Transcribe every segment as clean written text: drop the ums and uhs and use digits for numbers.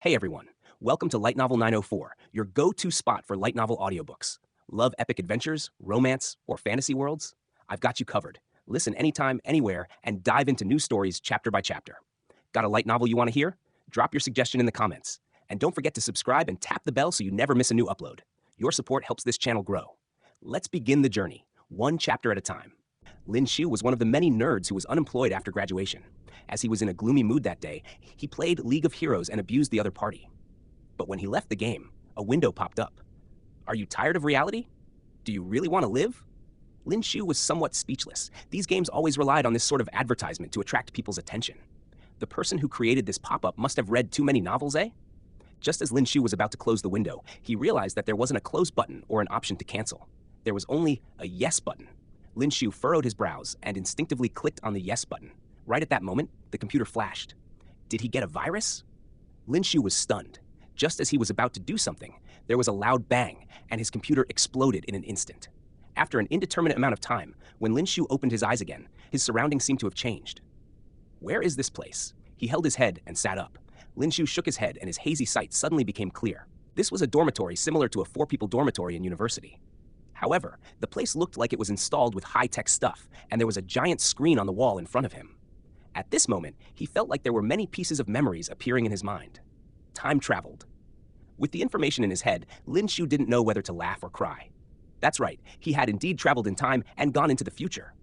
Hey everyone, welcome to Light Novel 904, your go-to spot for light novel audiobooks. Love epic adventures, romance, or fantasy worlds? I've got you covered. Listen anytime, anywhere, and dive into new stories chapter by chapter. Got a light novel you want to hear? Drop your suggestion in the comments. And don't forget to subscribe and tap the bell so you never miss a new upload. Your support helps this channel grow. Let's begin the journey, one chapter at a time. Lin Xiu was one of the many nerds who was unemployed after graduation. As he was in a gloomy mood that day, he played League of Heroes and abused the other party. But when he left the game, a window popped up. Are you tired of reality? Do you really want to live? Lin Xiu was somewhat speechless. These games always relied on this sort of advertisement to attract people's attention. The person who created this pop-up must have read too many novels, eh? Just as Lin Xiu was about to close the window, he realized that there wasn't a close button or an option to cancel. There was only a yes button. Lin Xiu furrowed his brows and instinctively clicked on the yes button. Right at that moment, the computer flashed. Did he get a virus? Lin Xiu was stunned. Just as he was about to do something, there was a loud bang, and his computer exploded in an instant. After an indeterminate amount of time, when Lin Xiu opened his eyes again, his surroundings seemed to have changed. Where is this place? He held his head and sat up. Lin Xiu shook his head and his hazy sight suddenly became clear. This was a dormitory similar to a 4-people dormitory in university. However, the place looked like it was installed with high-tech stuff, and there was a giant screen on the wall in front of him. At this moment, he felt like there were many pieces of memories appearing in his mind. Time traveled. With the information in his head, Lin Xiu didn't know whether to laugh or cry. That's right, he had indeed traveled in time and gone into the future.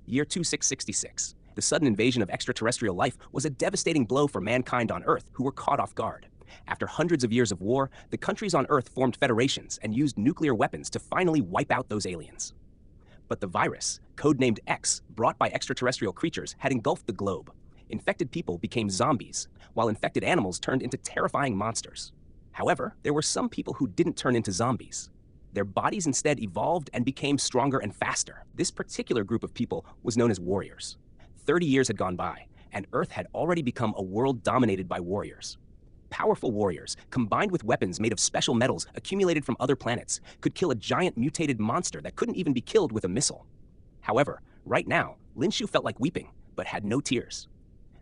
Year 2666. The sudden invasion of extraterrestrial life was a devastating blow for mankind on Earth, who were caught off guard. After hundreds of years of war, the countries on Earth formed federations and used nuclear weapons to finally wipe out those aliens. But the virus, codenamed X, brought by extraterrestrial creatures, had engulfed the globe. Infected people became zombies, while infected animals turned into terrifying monsters. However, there were some people who didn't turn into zombies. Their bodies instead evolved and became stronger and faster. This particular group of people was known as warriors. 30 years had gone by, and Earth had already become a world dominated by warriors. Powerful warriors, combined with weapons made of special metals accumulated from other planets, could kill a giant mutated monster that couldn't even be killed with a missile. However, right now, Lin Xiu felt like weeping, but had no tears.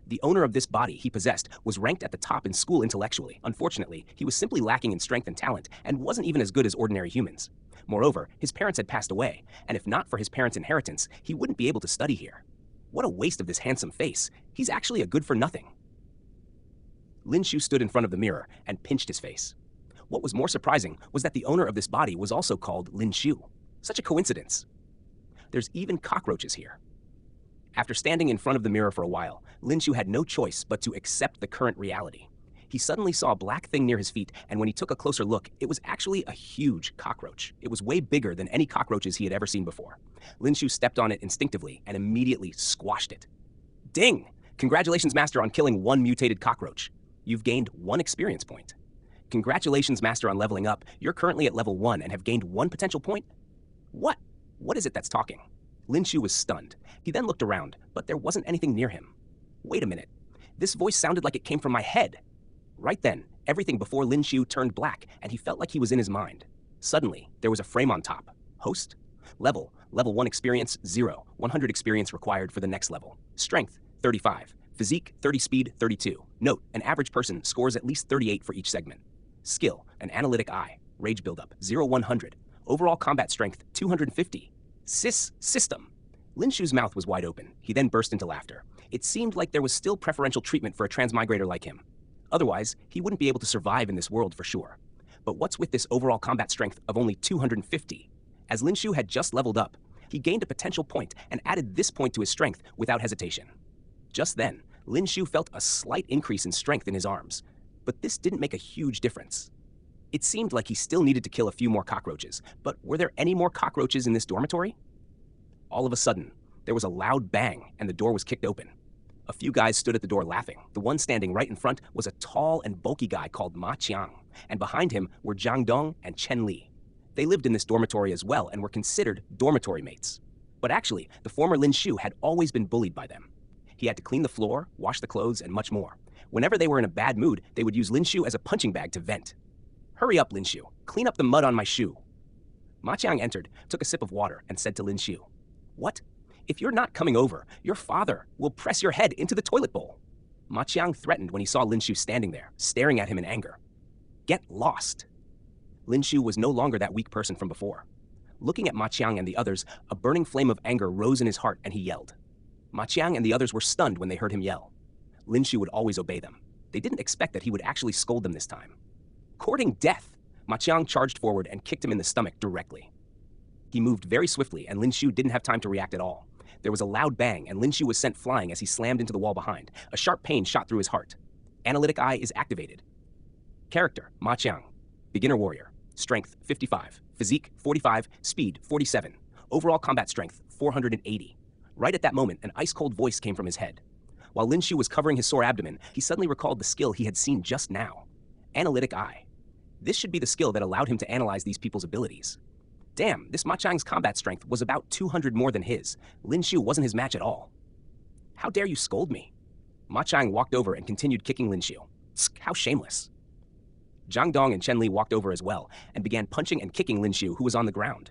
The owner of this body he possessed was ranked at the top in school intellectually. Unfortunately, he was simply lacking in strength and talent, and wasn't even as good as ordinary humans. Moreover, his parents had passed away, and if not for his parents' inheritance, he wouldn't be able to study here. What a waste of this handsome face. He's actually a good-for-nothing. Lin Xiu stood in front of the mirror and pinched his face. What was more surprising was that the owner of this body was also called Lin Xiu. Such a coincidence. There's even cockroaches here. After standing in front of the mirror for a while, Lin Xiu had no choice but to accept the current reality. He suddenly saw a black thing near his feet, and when he took a closer look, it was actually a huge cockroach. It was way bigger than any cockroaches he had ever seen before. Lin Xiu stepped on it instinctively and immediately squashed it. Ding! Congratulations, Master, on killing one mutated cockroach. You've gained 1 experience point. Congratulations, Master, on leveling up. You're currently at level 1 and have gained 1 potential point. What? What is it that's talking? Lin Xiu was stunned. He then looked around, but there wasn't anything near him. Wait a minute. This voice sounded like it came from my head. Right then, everything before Lin Xiu turned black, and he felt like he was in his mind. Suddenly, there was a frame on top. Host? Level 1 experience, 0. 100 experience required for the next level. Strength, 35. Physique, 30 speed, 32. Note, an average person scores at least 38 for each segment. Skill, an analytic eye. Rage buildup, 0-100. Overall combat strength, 250. System. Lin Xiu's mouth was wide open. He then burst into laughter. It seemed like there was still preferential treatment for a transmigrator like him. Otherwise, he wouldn't be able to survive in this world for sure. But what's with this overall combat strength of only 250? As Lin Xiu had just leveled up, he gained a potential point and added this point to his strength without hesitation. Just then, Lin Xiu felt a slight increase in strength in his arms, but this didn't make a huge difference. It seemed like he still needed to kill a few more cockroaches, but were there any more cockroaches in this dormitory? All of a sudden, there was a loud bang and the door was kicked open. A few guys stood at the door laughing. The one standing right in front was a tall and bulky guy called Ma Qiang, and behind him were Zhang Dong and Chen Li. They lived in this dormitory as well and were considered dormitory mates. But actually, the former Lin Xiu had always been bullied by them. He had to clean the floor, wash the clothes, and much more. Whenever they were in a bad mood, they would use Lin Xiu as a punching bag to vent. Hurry up, Lin Xiu. Clean up the mud on my shoe. Ma Qiang entered, took a sip of water, and said to Lin Xiu, What? If you're not coming over, your father will press your head into the toilet bowl. Ma Qiang threatened when he saw Lin Xiu standing there, staring at him in anger. Get lost. Lin Xiu was no longer that weak person from before. Looking at Ma Qiang and the others, a burning flame of anger rose in his heart and he yelled. Ma Qiang and the others were stunned when they heard him yell. Lin Xiu would always obey them. They didn't expect that he would actually scold them this time. Courting death, Ma Qiang charged forward and kicked him in the stomach directly. He moved very swiftly and Lin Xiu didn't have time to react at all. There was a loud bang and Lin Xiu was sent flying as he slammed into the wall behind. A sharp pain shot through his heart. Analytic eye is activated. Character, Ma Qiang. Beginner warrior. Strength, 55. Physique, 45. Speed, 47. Overall combat strength, 480. Right at that moment, an ice-cold voice came from his head. While Lin Xiu was covering his sore abdomen, he suddenly recalled the skill he had seen just now. Analytic eye. This should be the skill that allowed him to analyze these people's abilities. Damn, this Ma Qiang's combat strength was about 200 more than his. Lin Xiu wasn't his match at all. How dare you scold me? Ma Qiang walked over and continued kicking Lin Xiu. How shameless. Zhang Dong and Chen Li walked over as well and began punching and kicking Lin Xiu, who was on the ground.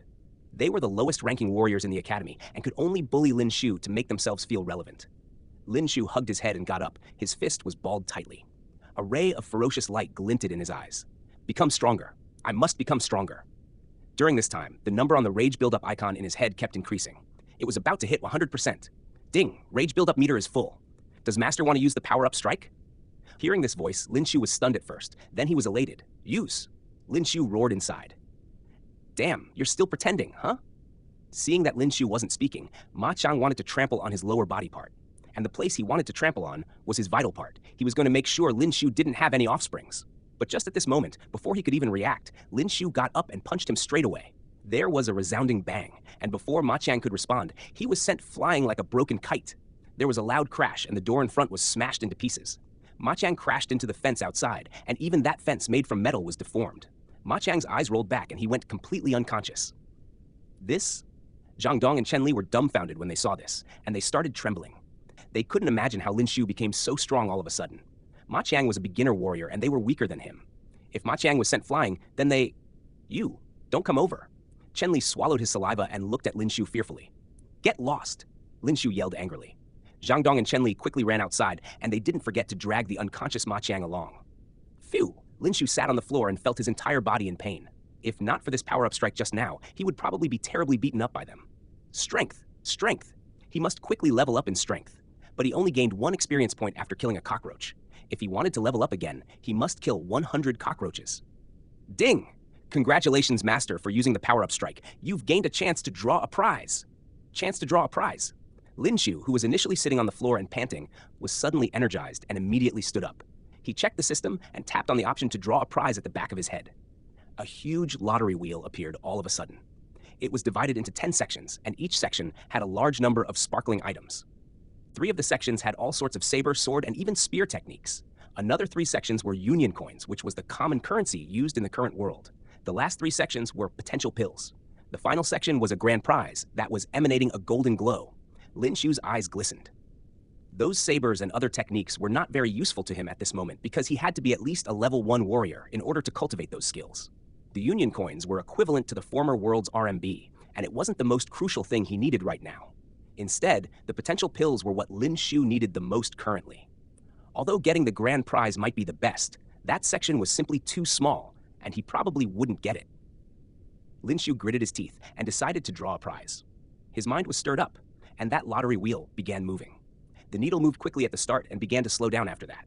They were the lowest-ranking warriors in the academy and could only bully Lin Xiu to make themselves feel relevant. Lin Xiu hugged his head and got up. His fist was balled tightly. A ray of ferocious light glinted in his eyes. Become stronger. I must become stronger. During this time, the number on the rage buildup icon in his head kept increasing. It was about to hit 100%. Ding! Rage buildup meter is full. Does Master want to use the power-up strike? Hearing this voice, Lin Xiu was stunned at first. Then he was elated. Use! Lin Xiu roared inside. Damn, you're still pretending, huh? Seeing that Lin Xiu wasn't speaking, Ma Qiang wanted to trample on his lower body part. And the place he wanted to trample on was his vital part. He was going to make sure Lin Xiu didn't have any offsprings. But just at this moment, before he could even react, Lin Xiu got up and punched him straight away. There was a resounding bang, and before Ma Qiang could respond, he was sent flying like a broken kite. There was a loud crash, and the door in front was smashed into pieces. Ma Qiang crashed into the fence outside, and even that fence made from metal was deformed. Ma Qiang's eyes rolled back, and he went completely unconscious. This? Zhang Dong and Chen Li were dumbfounded when they saw this, and they started trembling. They couldn't imagine how Lin Xiu became so strong all of a sudden. Ma Qiang was a beginner warrior, and they were weaker than him. If Ma Qiang was sent flying, then they... You, don't come over. Chen Li swallowed his saliva and looked at Lin Xiu fearfully. Get lost, Lin Xiu yelled angrily. Zhang Dong and Chen Li quickly ran outside, and they didn't forget to drag the unconscious Ma Qiang along. Phew! Lin Xiu sat on the floor and felt his entire body in pain. If not for this power-up strike just now, he would probably be terribly beaten up by them. Strength! Strength! He must quickly level up in strength. But he only gained 1 experience point after killing a cockroach. If he wanted to level up again, he must kill 100 cockroaches. Ding! Congratulations, Master, for using the power-up strike. You've gained a chance to draw a prize. Chance to draw a prize. Lin Xiu, who was initially sitting on the floor and panting, was suddenly energized and immediately stood up. He checked the system and tapped on the option to draw a prize at the back of his head. A huge lottery wheel appeared all of a sudden. It was divided into 10 sections, and each section had a large number of sparkling items. 3 of the sections had all sorts of saber, sword, and even spear techniques. Another 3 sections were union coins, which was the common currency used in the current world. The last 3 sections were potential pills. The final section was a grand prize that was emanating a golden glow. Lin Xiu's eyes glistened. Those sabers and other techniques were not very useful to him at this moment because he had to be at least a level 1 warrior in order to cultivate those skills. The union coins were equivalent to the former world's RMB, and it wasn't the most crucial thing he needed right now. Instead, the potential pills were what Lin Xiu needed the most currently. Although getting the grand prize might be the best, that section was simply too small, and he probably wouldn't get it. Lin Xiu gritted his teeth and decided to draw a prize. His mind was stirred up, and that lottery wheel began moving. The needle moved quickly at the start and began to slow down after that.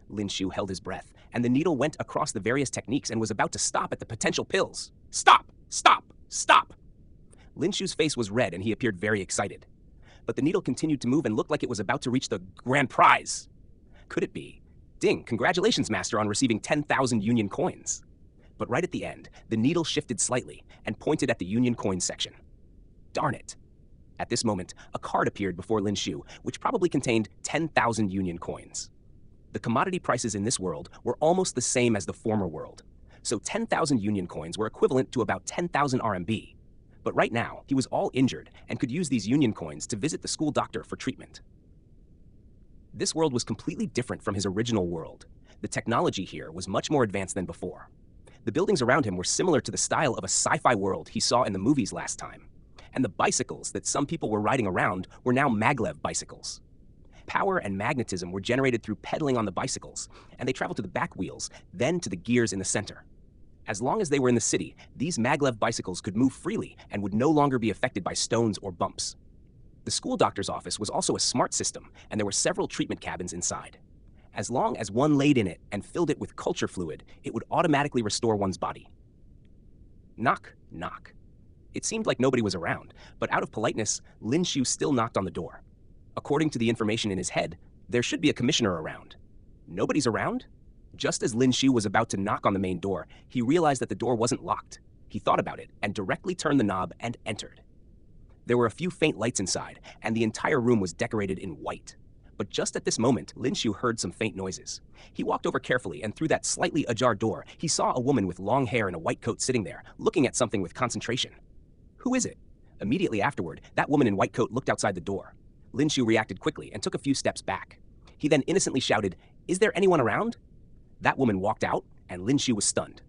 Lin Xiu held his breath, and the needle went across the various techniques and was about to stop at the potential pills. Stop! Stop! Stop! Lin Xiu's face was red and he appeared very excited. But the needle continued to move and looked like it was about to reach the grand prize. Could it be? Ding, congratulations, Master, on receiving 10,000 union coins. But right at the end, the needle shifted slightly and pointed at the union coin section. Darn it. At this moment, a card appeared before Lin Xiu, which probably contained 10,000 union coins. The commodity prices in this world were almost the same as the former world, so 10,000 union coins were equivalent to about 10,000 RMB. But right now, he was all injured and could use these union coins to visit the school doctor for treatment. This world was completely different from his original world. The technology here was much more advanced than before. The buildings around him were similar to the style of a sci-fi world he saw in the movies last time. And the bicycles that some people were riding around were now maglev bicycles. Power and magnetism were generated through pedaling on the bicycles, and they traveled to the back wheels, then to the gears in the center. As long as they were in the city, these maglev bicycles could move freely and would no longer be affected by stones or bumps. The school doctor's office was also a smart system, and there were several treatment cabins inside. As long as one laid in it and filled it with culture fluid, it would automatically restore one's body. Knock, knock. It seemed like nobody was around, but out of politeness, Lin Xiu still knocked on the door. According to the information in his head, there should be a commissioner around. Nobody's around? Just as Lin Xiu was about to knock on the main door, he realized that the door wasn't locked. He thought about it and directly turned the knob and entered. There were a few faint lights inside, and the entire room was decorated in white. But just at this moment, Lin Xiu heard some faint noises. He walked over carefully, and through that slightly ajar door, he saw a woman with long hair and a white coat sitting there, looking at something with concentration. Who is it? Immediately afterward, that woman in white coat looked outside the door. Lin Xiu reacted quickly and took a few steps back. He then innocently shouted, "Is there anyone around?" That woman walked out, and Lin Xiu was stunned.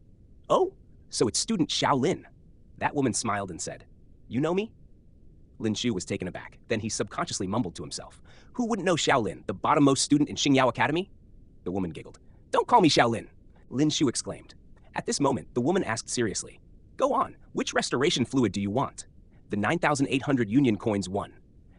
"Oh, so it's student Xiao Lin." That woman smiled and said, "You know me?" Lin Xiu was taken aback. Then he subconsciously mumbled to himself, "Who wouldn't know Xiao Lin, the bottommost student in Xingyao Academy?" The woman giggled. "Don't call me Xiao Lin," Lin Xiu exclaimed. At this moment, the woman asked seriously, "Go on, which restoration fluid do you want?" "The 9,800 union coins won."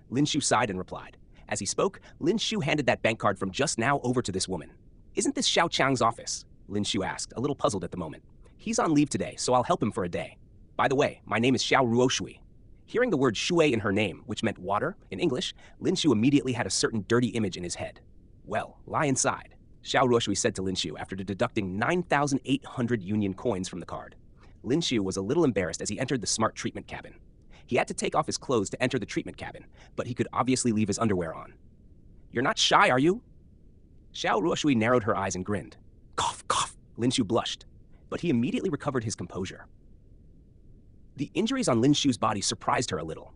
Lin Xiu sighed and replied. As he spoke, Lin Xiu handed that bank card from just now over to this woman. "Isn't this Xiao Chang's office?" Lin Xiu asked, a little puzzled at the moment. "He's on leave today, so I'll help him for a day. By the way, my name is Xiao Ruoshui." Hearing the word shui in her name, which meant water in English, Lin Xiu immediately had a certain dirty image in his head. "Well, lie inside," Xiao Ruoshui said to Lin Xiu after deducting 9,800 union coins from the card. Lin Xiu was a little embarrassed as he entered the smart treatment cabin. He had to take off his clothes to enter the treatment cabin, but he could obviously leave his underwear on. "You're not shy, are you?" Xiao Ruoshui narrowed her eyes and grinned. "Cough, cough," Lin Xiu blushed, but he immediately recovered his composure. The injuries on Lin Xiu's body surprised her a little.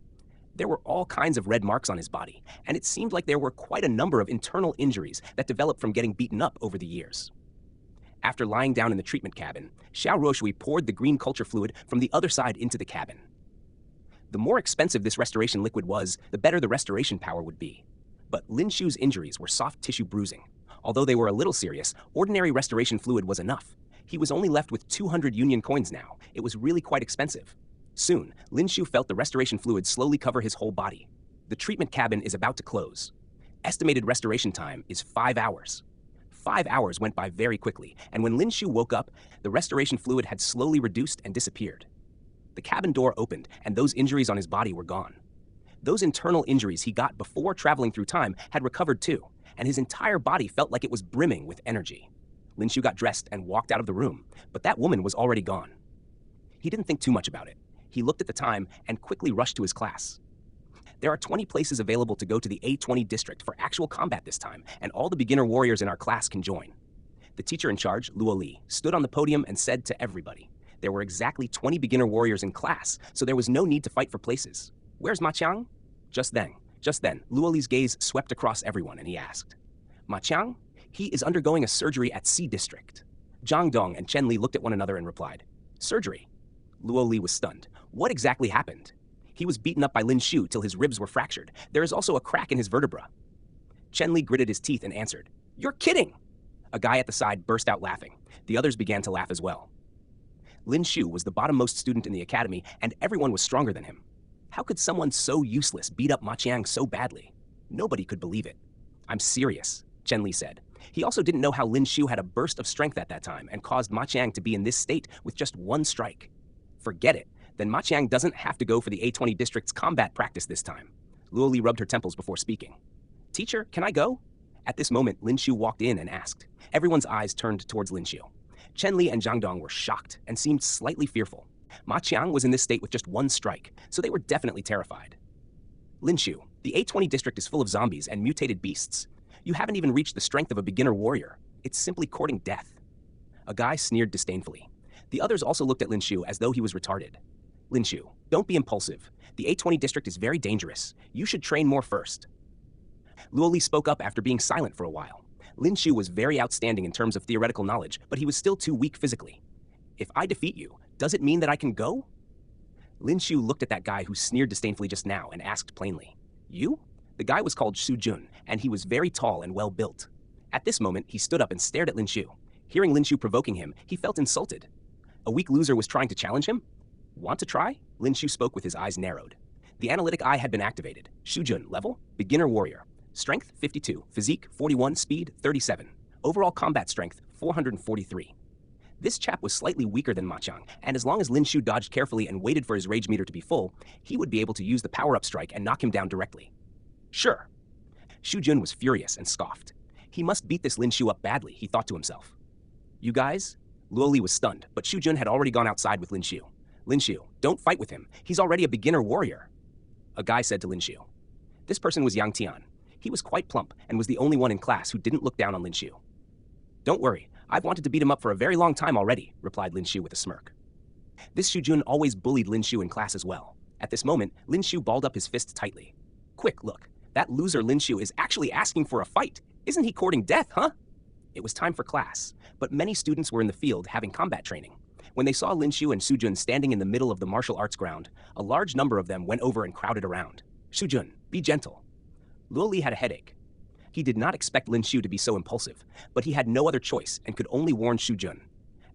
There were all kinds of red marks on his body, and it seemed like there were quite a number of internal injuries that developed from getting beaten up over the years. After lying down in the treatment cabin, Xiao Ruoshui poured the green culture fluid from the other side into the cabin. The more expensive this restoration liquid was, the better the restoration power would be. But Lin Xiu's injuries were soft tissue bruising. Although they were a little serious, ordinary restoration fluid was enough. He was only left with 200 union coins now. It was really quite expensive. Soon, Lin Xiu felt the restoration fluid slowly cover his whole body. The treatment cabin is about to close. Estimated restoration time is 5 hours. 5 hours went by very quickly, and when Lin Xiu woke up, the restoration fluid had slowly reduced and disappeared. The cabin door opened, and those injuries on his body were gone. Those internal injuries he got before traveling through time had recovered too, and his entire body felt like it was brimming with energy. Lin Xiu got dressed and walked out of the room, but that woman was already gone. He didn't think too much about it. He looked at the time and quickly rushed to his class. There are 20 places available to go to the A20 district for actual combat this time, and all the beginner warriors in our class can join. The teacher in charge, Luo Li, stood on the podium and said to everybody, there were exactly 20 beginner warriors in class, so there was no need to fight for places. "Where's Ma Qiang?" Just then, Luo Li's gaze swept across everyone and he asked, "Ma Qiang? He is undergoing a surgery at C district." Zhang Dong and Chen Li looked at one another and replied, "Surgery?" Luo Li was stunned. What exactly happened? He was beaten up by Lin Xiu till his ribs were fractured. There is also a crack in his vertebra. Chen Li gritted his teeth and answered, "You're kidding!" A guy at the side burst out laughing. The others began to laugh as well. Lin Xiu was the bottommost student in the academy, and everyone was stronger than him. How could someone so useless beat up Ma Qiang so badly? Nobody could believe it. "I'm serious," Chen Li said. He also didn't know how Lin Xiu had a burst of strength at that time and caused Ma Qiang to be in this state with just one strike. Forget it. Then Ma Qiang doesn't have to go for the A20 district's combat practice this time. Luo Li rubbed her temples before speaking. "Teacher, can I go?" At this moment, Lin Xiu walked in and asked. Everyone's eyes turned towards Lin Xiu. Chen Li and Zhang Dong were shocked and seemed slightly fearful. Ma Qiang was in this state with just one strike, so they were definitely terrified. "Lin Xiu, the A20 district is full of zombies and mutated beasts. You haven't even reached the strength of a beginner warrior. It's simply courting death." A guy sneered disdainfully. The others also looked at Lin Xiu as though he was retarded. "Lin Xiu, don't be impulsive. The A20 district is very dangerous. You should train more first." Luo Li spoke up after being silent for a while. Lin Xiu was very outstanding in terms of theoretical knowledge, but he was still too weak physically. "If I defeat you, does it mean that I can go?" Lin Xiu looked at that guy who sneered disdainfully just now and asked plainly, "You? The guy was called Xu Jun, and he was very tall and well-built. At this moment, he stood up and stared at Lin Xiu. Hearing Lin Xiu provoking him, he felt insulted. A weak loser was trying to challenge him? Want to try? Lin Xiu spoke with his eyes narrowed. The analytic eye had been activated. Xu Jun, level, beginner warrior. Strength, 52. Physique, 41. Speed, 37. Overall combat strength, 443. This chap was slightly weaker than Ma Qiang, and as long as Lin Xiu dodged carefully and waited for his rage meter to be full, he would be able to use the power-up strike and knock him down directly. Sure. Xu Jun was furious and scoffed. He must beat this Lin Xiu up badly, he thought to himself. You guys? Luo Li was stunned, but Xu Jun had already gone outside with Lin Xiu. Lin Xiu, don't fight with him. He's already a beginner warrior. A guy said to Lin Xiu. This person was Yang Tian. He was quite plump and was the only one in class who didn't look down on Lin Xiu. Don't worry, I've wanted to beat him up for a very long time already, replied Lin Xiu with a smirk. This Xu Jun always bullied Lin Xiu in class as well. At this moment, Lin Xiu balled up his fist tightly. Quick, look, that loser Lin Xiu is actually asking for a fight. Isn't he courting death, huh? It was time for class, but many students were in the field having combat training. When they saw Lin Xiu and Xu Jun standing in the middle of the martial arts ground, a large number of them went over and crowded around. Xu Jun, be gentle. Luo Li had a headache. He did not expect Lin Xiu to be so impulsive, but he had no other choice and could only warn Xu Jun.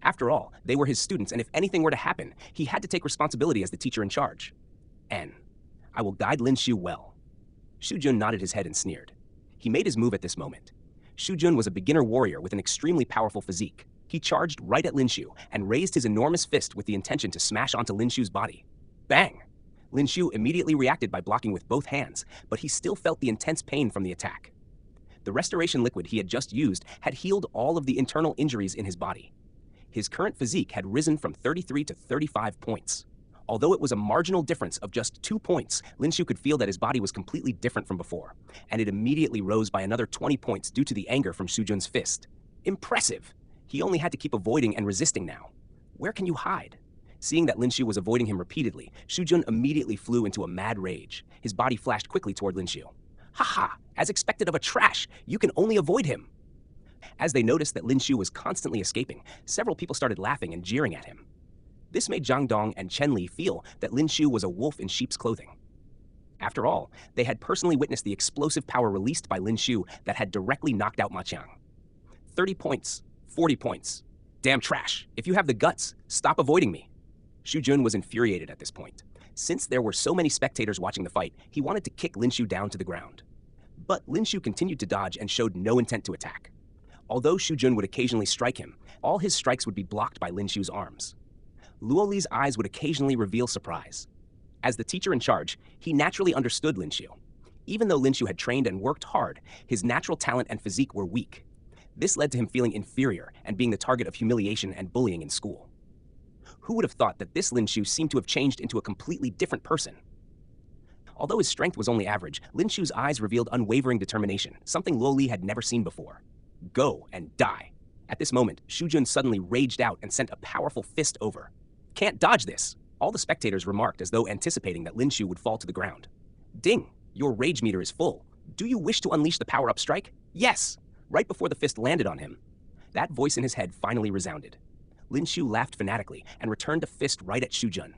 After all, they were his students, and if anything were to happen, he had to take responsibility as the teacher in charge. N. I will guide Lin Xiu well. Xu Jun nodded his head and sneered. He made his move at this moment. Xu Jun was a beginner warrior with an extremely powerful physique. He charged right at Lin Xiu and raised his enormous fist with the intention to smash onto Lin Xiu's body. Bang! Lin Xiu immediately reacted by blocking with both hands, but he still felt the intense pain from the attack. The restoration liquid he had just used had healed all of the internal injuries in his body. His current physique had risen from 33 to 35 points. Although it was a marginal difference of just 2 points, Lin Xiu could feel that his body was completely different from before, and it immediately rose by another 20 points due to the anger from Xu Jun's fist. Impressive! He only had to keep avoiding and resisting now. Where can you hide? Seeing that Lin Xiu was avoiding him repeatedly, Xu Jun immediately flew into a mad rage. His body flashed quickly toward Lin Xiu. Ha! As expected of a trash, you can only avoid him. As they noticed that Lin Xiu was constantly escaping, several people started laughing and jeering at him. This made Zhang Dong and Chen Li feel that Lin Xiu was a wolf in sheep's clothing. After all, they had personally witnessed the explosive power released by Lin Xiu that had directly knocked out Ma Qiang. 30 points, 40 points. Damn trash. If you have the guts, stop avoiding me. Xu Jun was infuriated at this point. Since there were so many spectators watching the fight, he wanted to kick Lin Xiu down to the ground. But Lin Xiu continued to dodge and showed no intent to attack. Although Xu Jun would occasionally strike him, all his strikes would be blocked by Lin Xiu's arms. Luo Li's eyes would occasionally reveal surprise. As the teacher in charge, he naturally understood Lin Xiu. Even though Lin Xiu had trained and worked hard, his natural talent and physique were weak. This led to him feeling inferior and being the target of humiliation and bullying in school. Who would have thought that this Lin Xiu seemed to have changed into a completely different person? Although his strength was only average, Lin Xiu's eyes revealed unwavering determination, something Luo Li had never seen before. Go and die. At this moment, Xu Jun suddenly raged out and sent a powerful fist over. Can't dodge this! All the spectators remarked as though anticipating that Lin Xiu would fall to the ground. Ding! Your rage meter is full. Do you wish to unleash the power-up strike? Yes! Right before the fist landed on him. That voice in his head finally resounded. Lin Xiu laughed fanatically and returned a fist right at Xu Jun.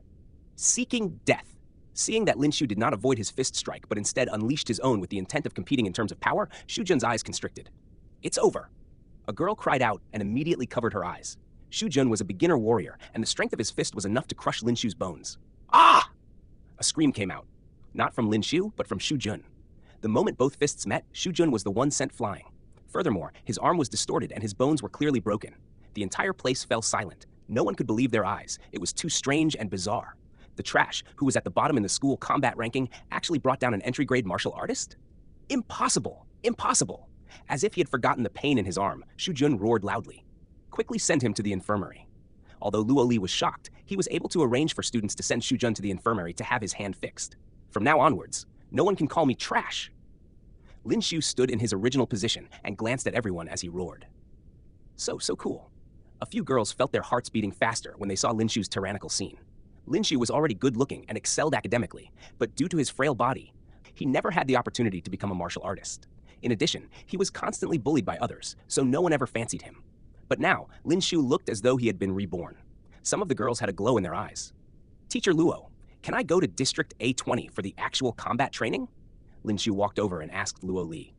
Seeking death. Seeing that Lin Xiu did not avoid his fist strike, but instead unleashed his own with the intent of competing in terms of power, Xu Jun's eyes constricted. It's over. A girl cried out and immediately covered her eyes. Xu Jun was a beginner warrior, and the strength of his fist was enough to crush Lin Xiu's bones. Ah! A scream came out. Not from Lin Xiu, but from Xu Jun. The moment both fists met, Xu Jun was the one sent flying. Furthermore, his arm was distorted and his bones were clearly broken. The entire place fell silent. No one could believe their eyes. It was too strange and bizarre. The trash, who was at the bottom in the school combat ranking, actually brought down an entry-grade martial artist? Impossible! Impossible! As if he had forgotten the pain in his arm, Xu Jun roared loudly. Quickly send him to the infirmary. Although Luo Li was shocked, he was able to arrange for students to send Xu Jun to the infirmary to have his hand fixed. From now onwards, no one can call me trash. Lin Xiu stood in his original position and glanced at everyone as he roared. So cool. A few girls felt their hearts beating faster when they saw Lin Xiu's tyrannical scene. Lin Xiu was already good-looking and excelled academically, but due to his frail body, he never had the opportunity to become a martial artist. In addition, he was constantly bullied by others, so no one ever fancied him. But now, Lin Xiu looked as though he had been reborn. Some of the girls had a glow in their eyes. Teacher Luo, can I go to District A20 for the actual combat training? Lin Xiu walked over and asked Luo Li.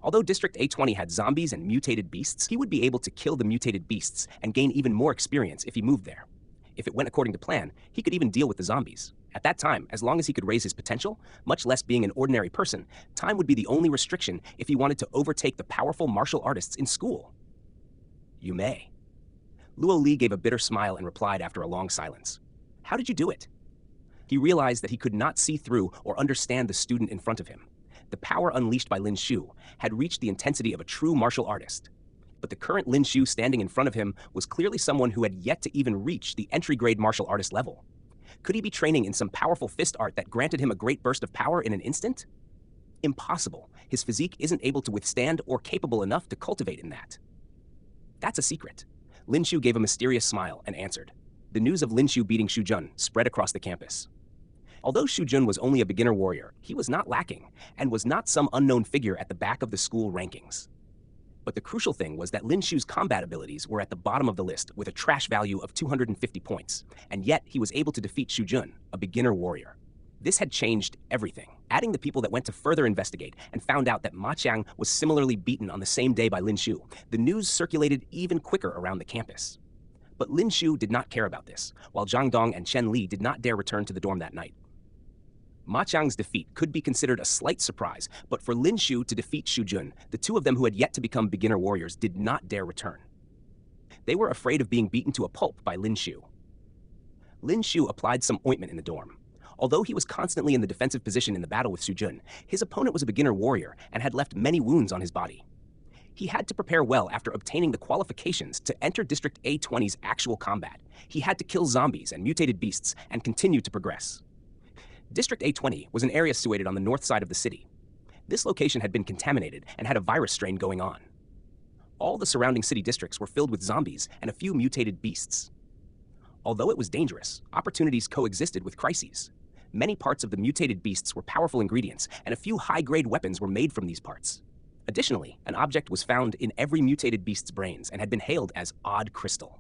Although District A20 had zombies and mutated beasts, he would be able to kill the mutated beasts and gain even more experience if he moved there. If it went according to plan, he could even deal with the zombies. At that time, as long as he could raise his potential, much less being an ordinary person, time would be the only restriction if he wanted to overtake the powerful martial artists in school. You may. Luo Li gave a bitter smile and replied after a long silence. How did you do it? He realized that he could not see through or understand the student in front of him. The power unleashed by Lin Xiu had reached the intensity of a true martial artist. But the current Lin Xiu standing in front of him was clearly someone who had yet to even reach the entry-grade martial artist level. Could he be training in some powerful fist art that granted him a great burst of power in an instant? Impossible. His physique isn't able to withstand or capable enough to cultivate in that. That's a secret. Lin Xiu gave a mysterious smile and answered. The news of Lin Xiu beating Xu Jun spread across the campus. Although Xu Jun was only a beginner warrior, he was not lacking and was not some unknown figure at the back of the school rankings. But the crucial thing was that Lin Xiu's combat abilities were at the bottom of the list with a trash value of 250 points, and yet he was able to defeat Xu Jun, a beginner warrior. This had changed everything. Adding the people that went to further investigate and found out that Ma Qiang was similarly beaten on the same day by Lin Xiu, the news circulated even quicker around the campus. But Lin Xiu did not care about this, while Zhang Dong and Chen Li did not dare return to the dorm that night. Ma Qiang's defeat could be considered a slight surprise, but for Lin Xiu to defeat Xu Jun, the two of them who had yet to become beginner warriors did not dare return. They were afraid of being beaten to a pulp by Lin Xiu. Lin Xiu applied some ointment in the dorm. Although he was constantly in the defensive position in the battle with Xu Jun, his opponent was a beginner warrior and had left many wounds on his body. He had to prepare well after obtaining the qualifications to enter District A20's actual combat. He had to kill zombies and mutated beasts and continue to progress. District A20 was an area situated on the north side of the city. This location had been contaminated and had a virus strain going on. All the surrounding city districts were filled with zombies and a few mutated beasts. Although it was dangerous, opportunities coexisted with crises. Many parts of the mutated beasts were powerful ingredients, and a few high-grade weapons were made from these parts. Additionally, an object was found in every mutated beast's brains and had been hailed as odd crystal.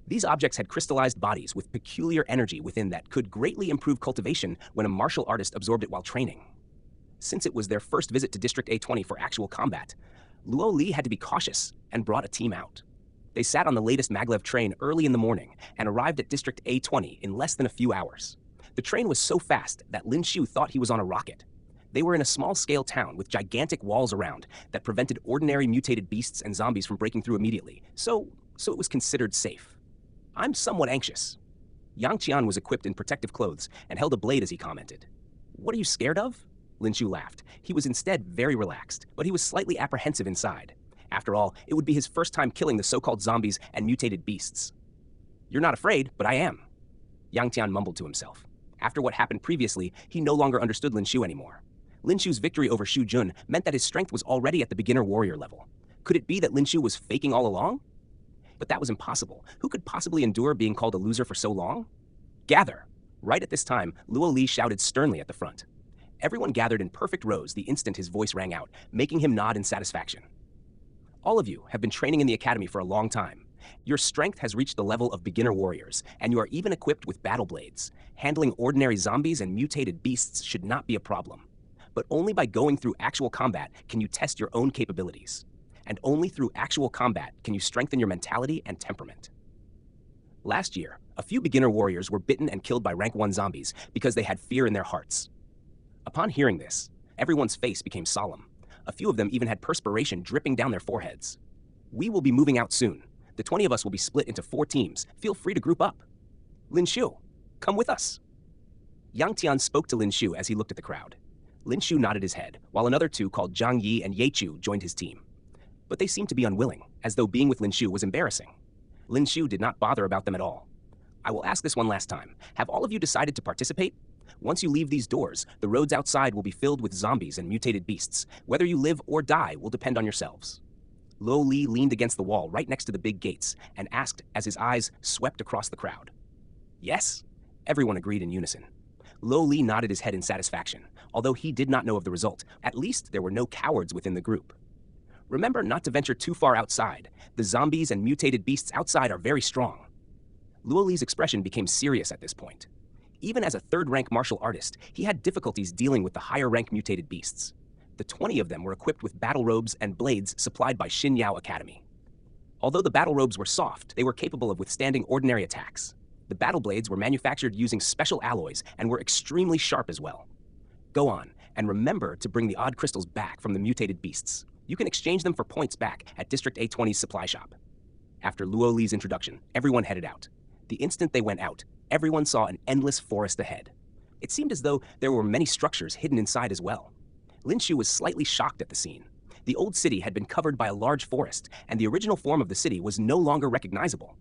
These objects had crystallized bodies with peculiar energy within that could greatly improve cultivation when a martial artist absorbed it while training. Since it was their first visit to District A20 for actual combat, Luo Li had to be cautious and brought a team out. They sat on the latest maglev train early in the morning and arrived at District A20 in less than a few hours. The train was so fast that Lin Xiu thought he was on a rocket. They were in a small-scale town with gigantic walls around that prevented ordinary mutated beasts and zombies from breaking through immediately, so it was considered safe. I'm somewhat anxious. Yang Qian was equipped in protective clothes and held a blade as he commented. What are you scared of? Lin Xiu laughed. He was instead very relaxed, but he was slightly apprehensive inside. After all, it would be his first time killing the so-called zombies and mutated beasts. You're not afraid, but I am. Yang Qian mumbled to himself. After what happened previously, he no longer understood Lin Xiu anymore. Lin Xiu's victory over Xu Jun meant that his strength was already at the beginner warrior level. Could it be that Lin Xiu was faking all along? But that was impossible. Who could possibly endure being called a loser for so long? Gather! Right at this time, Luo Li shouted sternly at the front. Everyone gathered in perfect rows the instant his voice rang out, making him nod in satisfaction. All of you have been training in the academy for a long time. Your strength has reached the level of beginner warriors, and you are even equipped with battle blades. Handling ordinary zombies and mutated beasts should not be a problem. But only by going through actual combat can you test your own capabilities. And only through actual combat can you strengthen your mentality and temperament. Last year, a few beginner warriors were bitten and killed by rank 1 zombies because they had fear in their hearts. Upon hearing this, everyone's face became solemn. A few of them even had perspiration dripping down their foreheads. We will be moving out soon. The 20 of us will be split into 4 teams. Feel free to group up. Lin Xiu, come with us. Yang Tian spoke to Lin Xiu as he looked at the crowd. Lin Xiu nodded his head, while another 2 called Zhang Yi and Ye Chu joined his team. But they seemed to be unwilling, as though being with Lin Xiu was embarrassing. Lin Xiu did not bother about them at all. I will ask this one last time. Have all of you decided to participate? Once you leave these doors, the roads outside will be filled with zombies and mutated beasts. Whether you live or die will depend on yourselves. Luo Li leaned against the wall right next to the big gates and asked as his eyes swept across the crowd. Yes? Everyone agreed in unison. Luo Li nodded his head in satisfaction. Although he did not know of the result, at least there were no cowards within the group. Remember not to venture too far outside. The zombies and mutated beasts outside are very strong. Luo Li's expression became serious at this point. Even as a third-rank martial artist, he had difficulties dealing with the higher-rank mutated beasts. The 20 of them were equipped with battle robes and blades supplied by Xin Yao Academy. Although the battle robes were soft, they were capable of withstanding ordinary attacks. The battle blades were manufactured using special alloys and were extremely sharp as well. Go on, and remember to bring the odd crystals back from the mutated beasts. You can exchange them for points back at District A20's supply shop. After Luo Li's introduction, everyone headed out. The instant they went out, everyone saw an endless forest ahead. It seemed as though there were many structures hidden inside as well. Lin Xiu was slightly shocked at the scene. The old city had been covered by a large forest, and the original form of the city was no longer recognizable.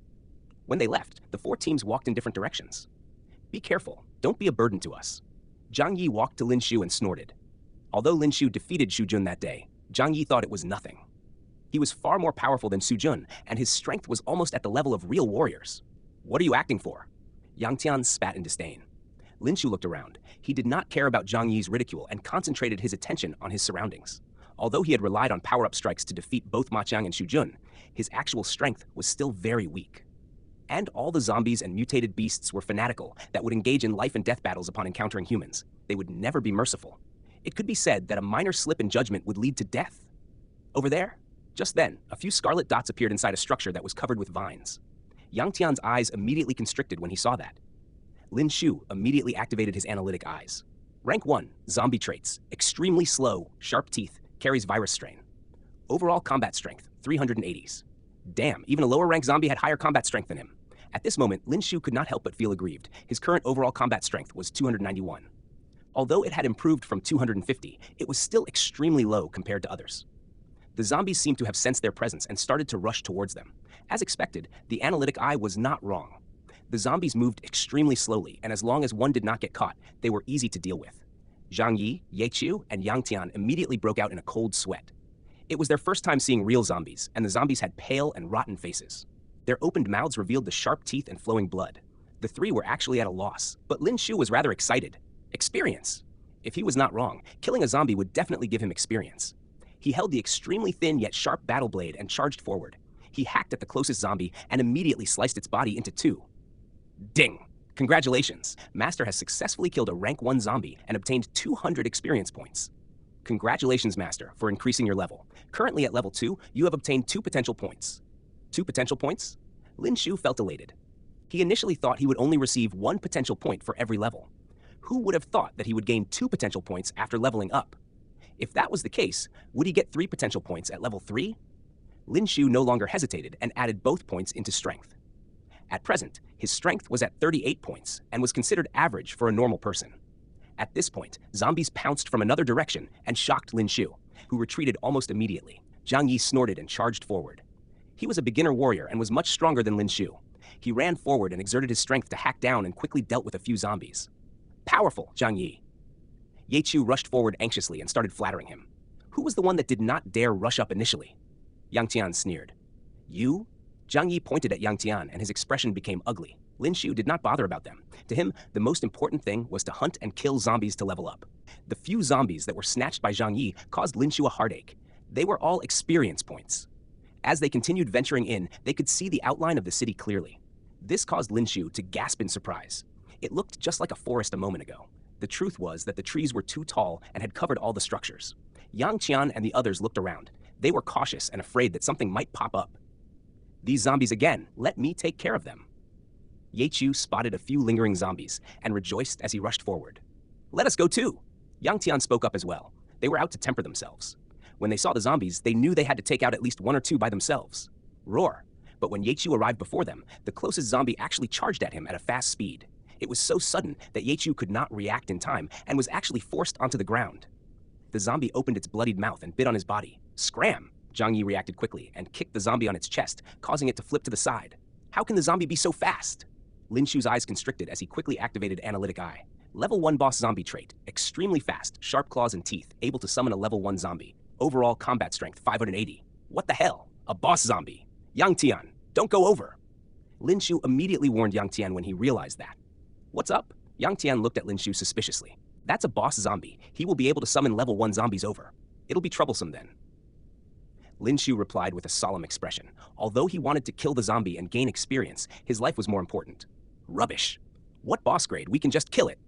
When they left, the 4 teams walked in different directions. Be careful, don't be a burden to us. Zhang Yi walked to Lin Xiu and snorted. Although Lin Xiu defeated Xu Jun that day, Zhang Yi thought it was nothing. He was far more powerful than Xu Jun, and his strength was almost at the level of real warriors. What are you acting for? Yang Tian spat in disdain. Lin Xiu looked around. He did not care about Zhang Yi's ridicule and concentrated his attention on his surroundings. Although he had relied on power-up strikes to defeat both Ma Qiang and Xu Jun, his actual strength was still very weak. And all the zombies and mutated beasts were fanatical that would engage in life and death battles upon encountering humans. They would never be merciful. It could be said that a minor slip in judgment would lead to death. Over there? Just then, a few scarlet dots appeared inside a structure that was covered with vines. Yang Tian's eyes immediately constricted when he saw that. Lin Xiu immediately activated his analytic eyes. Rank 1, zombie traits, extremely slow, sharp teeth, carries virus strain. Overall combat strength, 380s. Damn, even a lower rank zombie had higher combat strength than him. At this moment, Lin Xiu could not help but feel aggrieved. His current overall combat strength was 291. Although it had improved from 250, it was still extremely low compared to others. The zombies seemed to have sensed their presence and started to rush towards them. As expected, the analytic eye was not wrong. The zombies moved extremely slowly, and as long as one did not get caught, they were easy to deal with. Zhang Yi, Ye Qiu, and Yang Tian immediately broke out in a cold sweat. It was their first time seeing real zombies, and the zombies had pale and rotten faces. Their opened mouths revealed the sharp teeth and flowing blood. The 3 were actually at a loss, but Lin Xiu was rather excited. Experience! If he was not wrong, killing a zombie would definitely give him experience. He held the extremely thin yet sharp battle blade and charged forward. He hacked at the closest zombie and immediately sliced its body into 2. Ding! Congratulations! Master has successfully killed a rank 1 zombie and obtained 200 experience points. Congratulations, Master, for increasing your level. Currently at level 2, you have obtained 2 potential points. 2 potential points? Lin Xiu felt elated. He initially thought he would only receive 1 potential point for every level. Who would have thought that he would gain 2 potential points after leveling up? If that was the case, would he get 3 potential points at level 3? Lin Xiu no longer hesitated and added both points into strength. At present, his strength was at 38 points and was considered average for a normal person. At this point, zombies pounced from another direction and shocked Lin Xiu, who retreated almost immediately. Zhang Yi snorted and charged forward. He was a beginner warrior and was much stronger than Lin Xiu. He ran forward and exerted his strength to hack down and quickly dealt with a few zombies. Powerful, Zhang Yi. Ye Qiu rushed forward anxiously and started flattering him. Who was the one that did not dare rush up initially? Yang Tian sneered. You? Zhang Yi pointed at Yang Tian and his expression became ugly. Lin Xiu did not bother about them. To him, the most important thing was to hunt and kill zombies to level up. The few zombies that were snatched by Zhang Yi caused Lin Xiu a heartache. They were all experience points. As they continued venturing in, they could see the outline of the city clearly. This caused Lin Xiu to gasp in surprise. It looked just like a forest a moment ago. The truth was that the trees were too tall and had covered all the structures. Yang Tian and the others looked around. They were cautious and afraid that something might pop up. These zombies again, let me take care of them. Ye Qiu spotted a few lingering zombies and rejoiced as he rushed forward. Let us go too. Yang Tian spoke up as well. They were out to temper themselves. When they saw the zombies, they knew they had to take out at least 1 or 2 by themselves. Roar. But when Ye Qiu arrived before them, the closest zombie actually charged at him at a fast speed. It was so sudden that Ye Qiu could not react in time and was actually forced onto the ground. The zombie opened its bloodied mouth and bit on his body. Scram! Zhang Yi reacted quickly and kicked the zombie on its chest, causing it to flip to the side. How can the zombie be so fast? Lin Xiu's eyes constricted as he quickly activated Analytic Eye. Level 1 boss zombie trait, extremely fast, sharp claws and teeth, able to summon a level 1 zombie. Overall combat strength 580. What the hell? A boss zombie. Yang Tian, don't go over. Lin Xiu immediately warned Yang Tian when he realized that. What's up? Yang Tian looked at Lin Xiu suspiciously. That's a boss zombie. He will be able to summon level 1 zombies over. It'll be troublesome then. Lin Xiu replied with a solemn expression. Although he wanted to kill the zombie and gain experience, his life was more important. Rubbish. What boss grade? We can just kill it.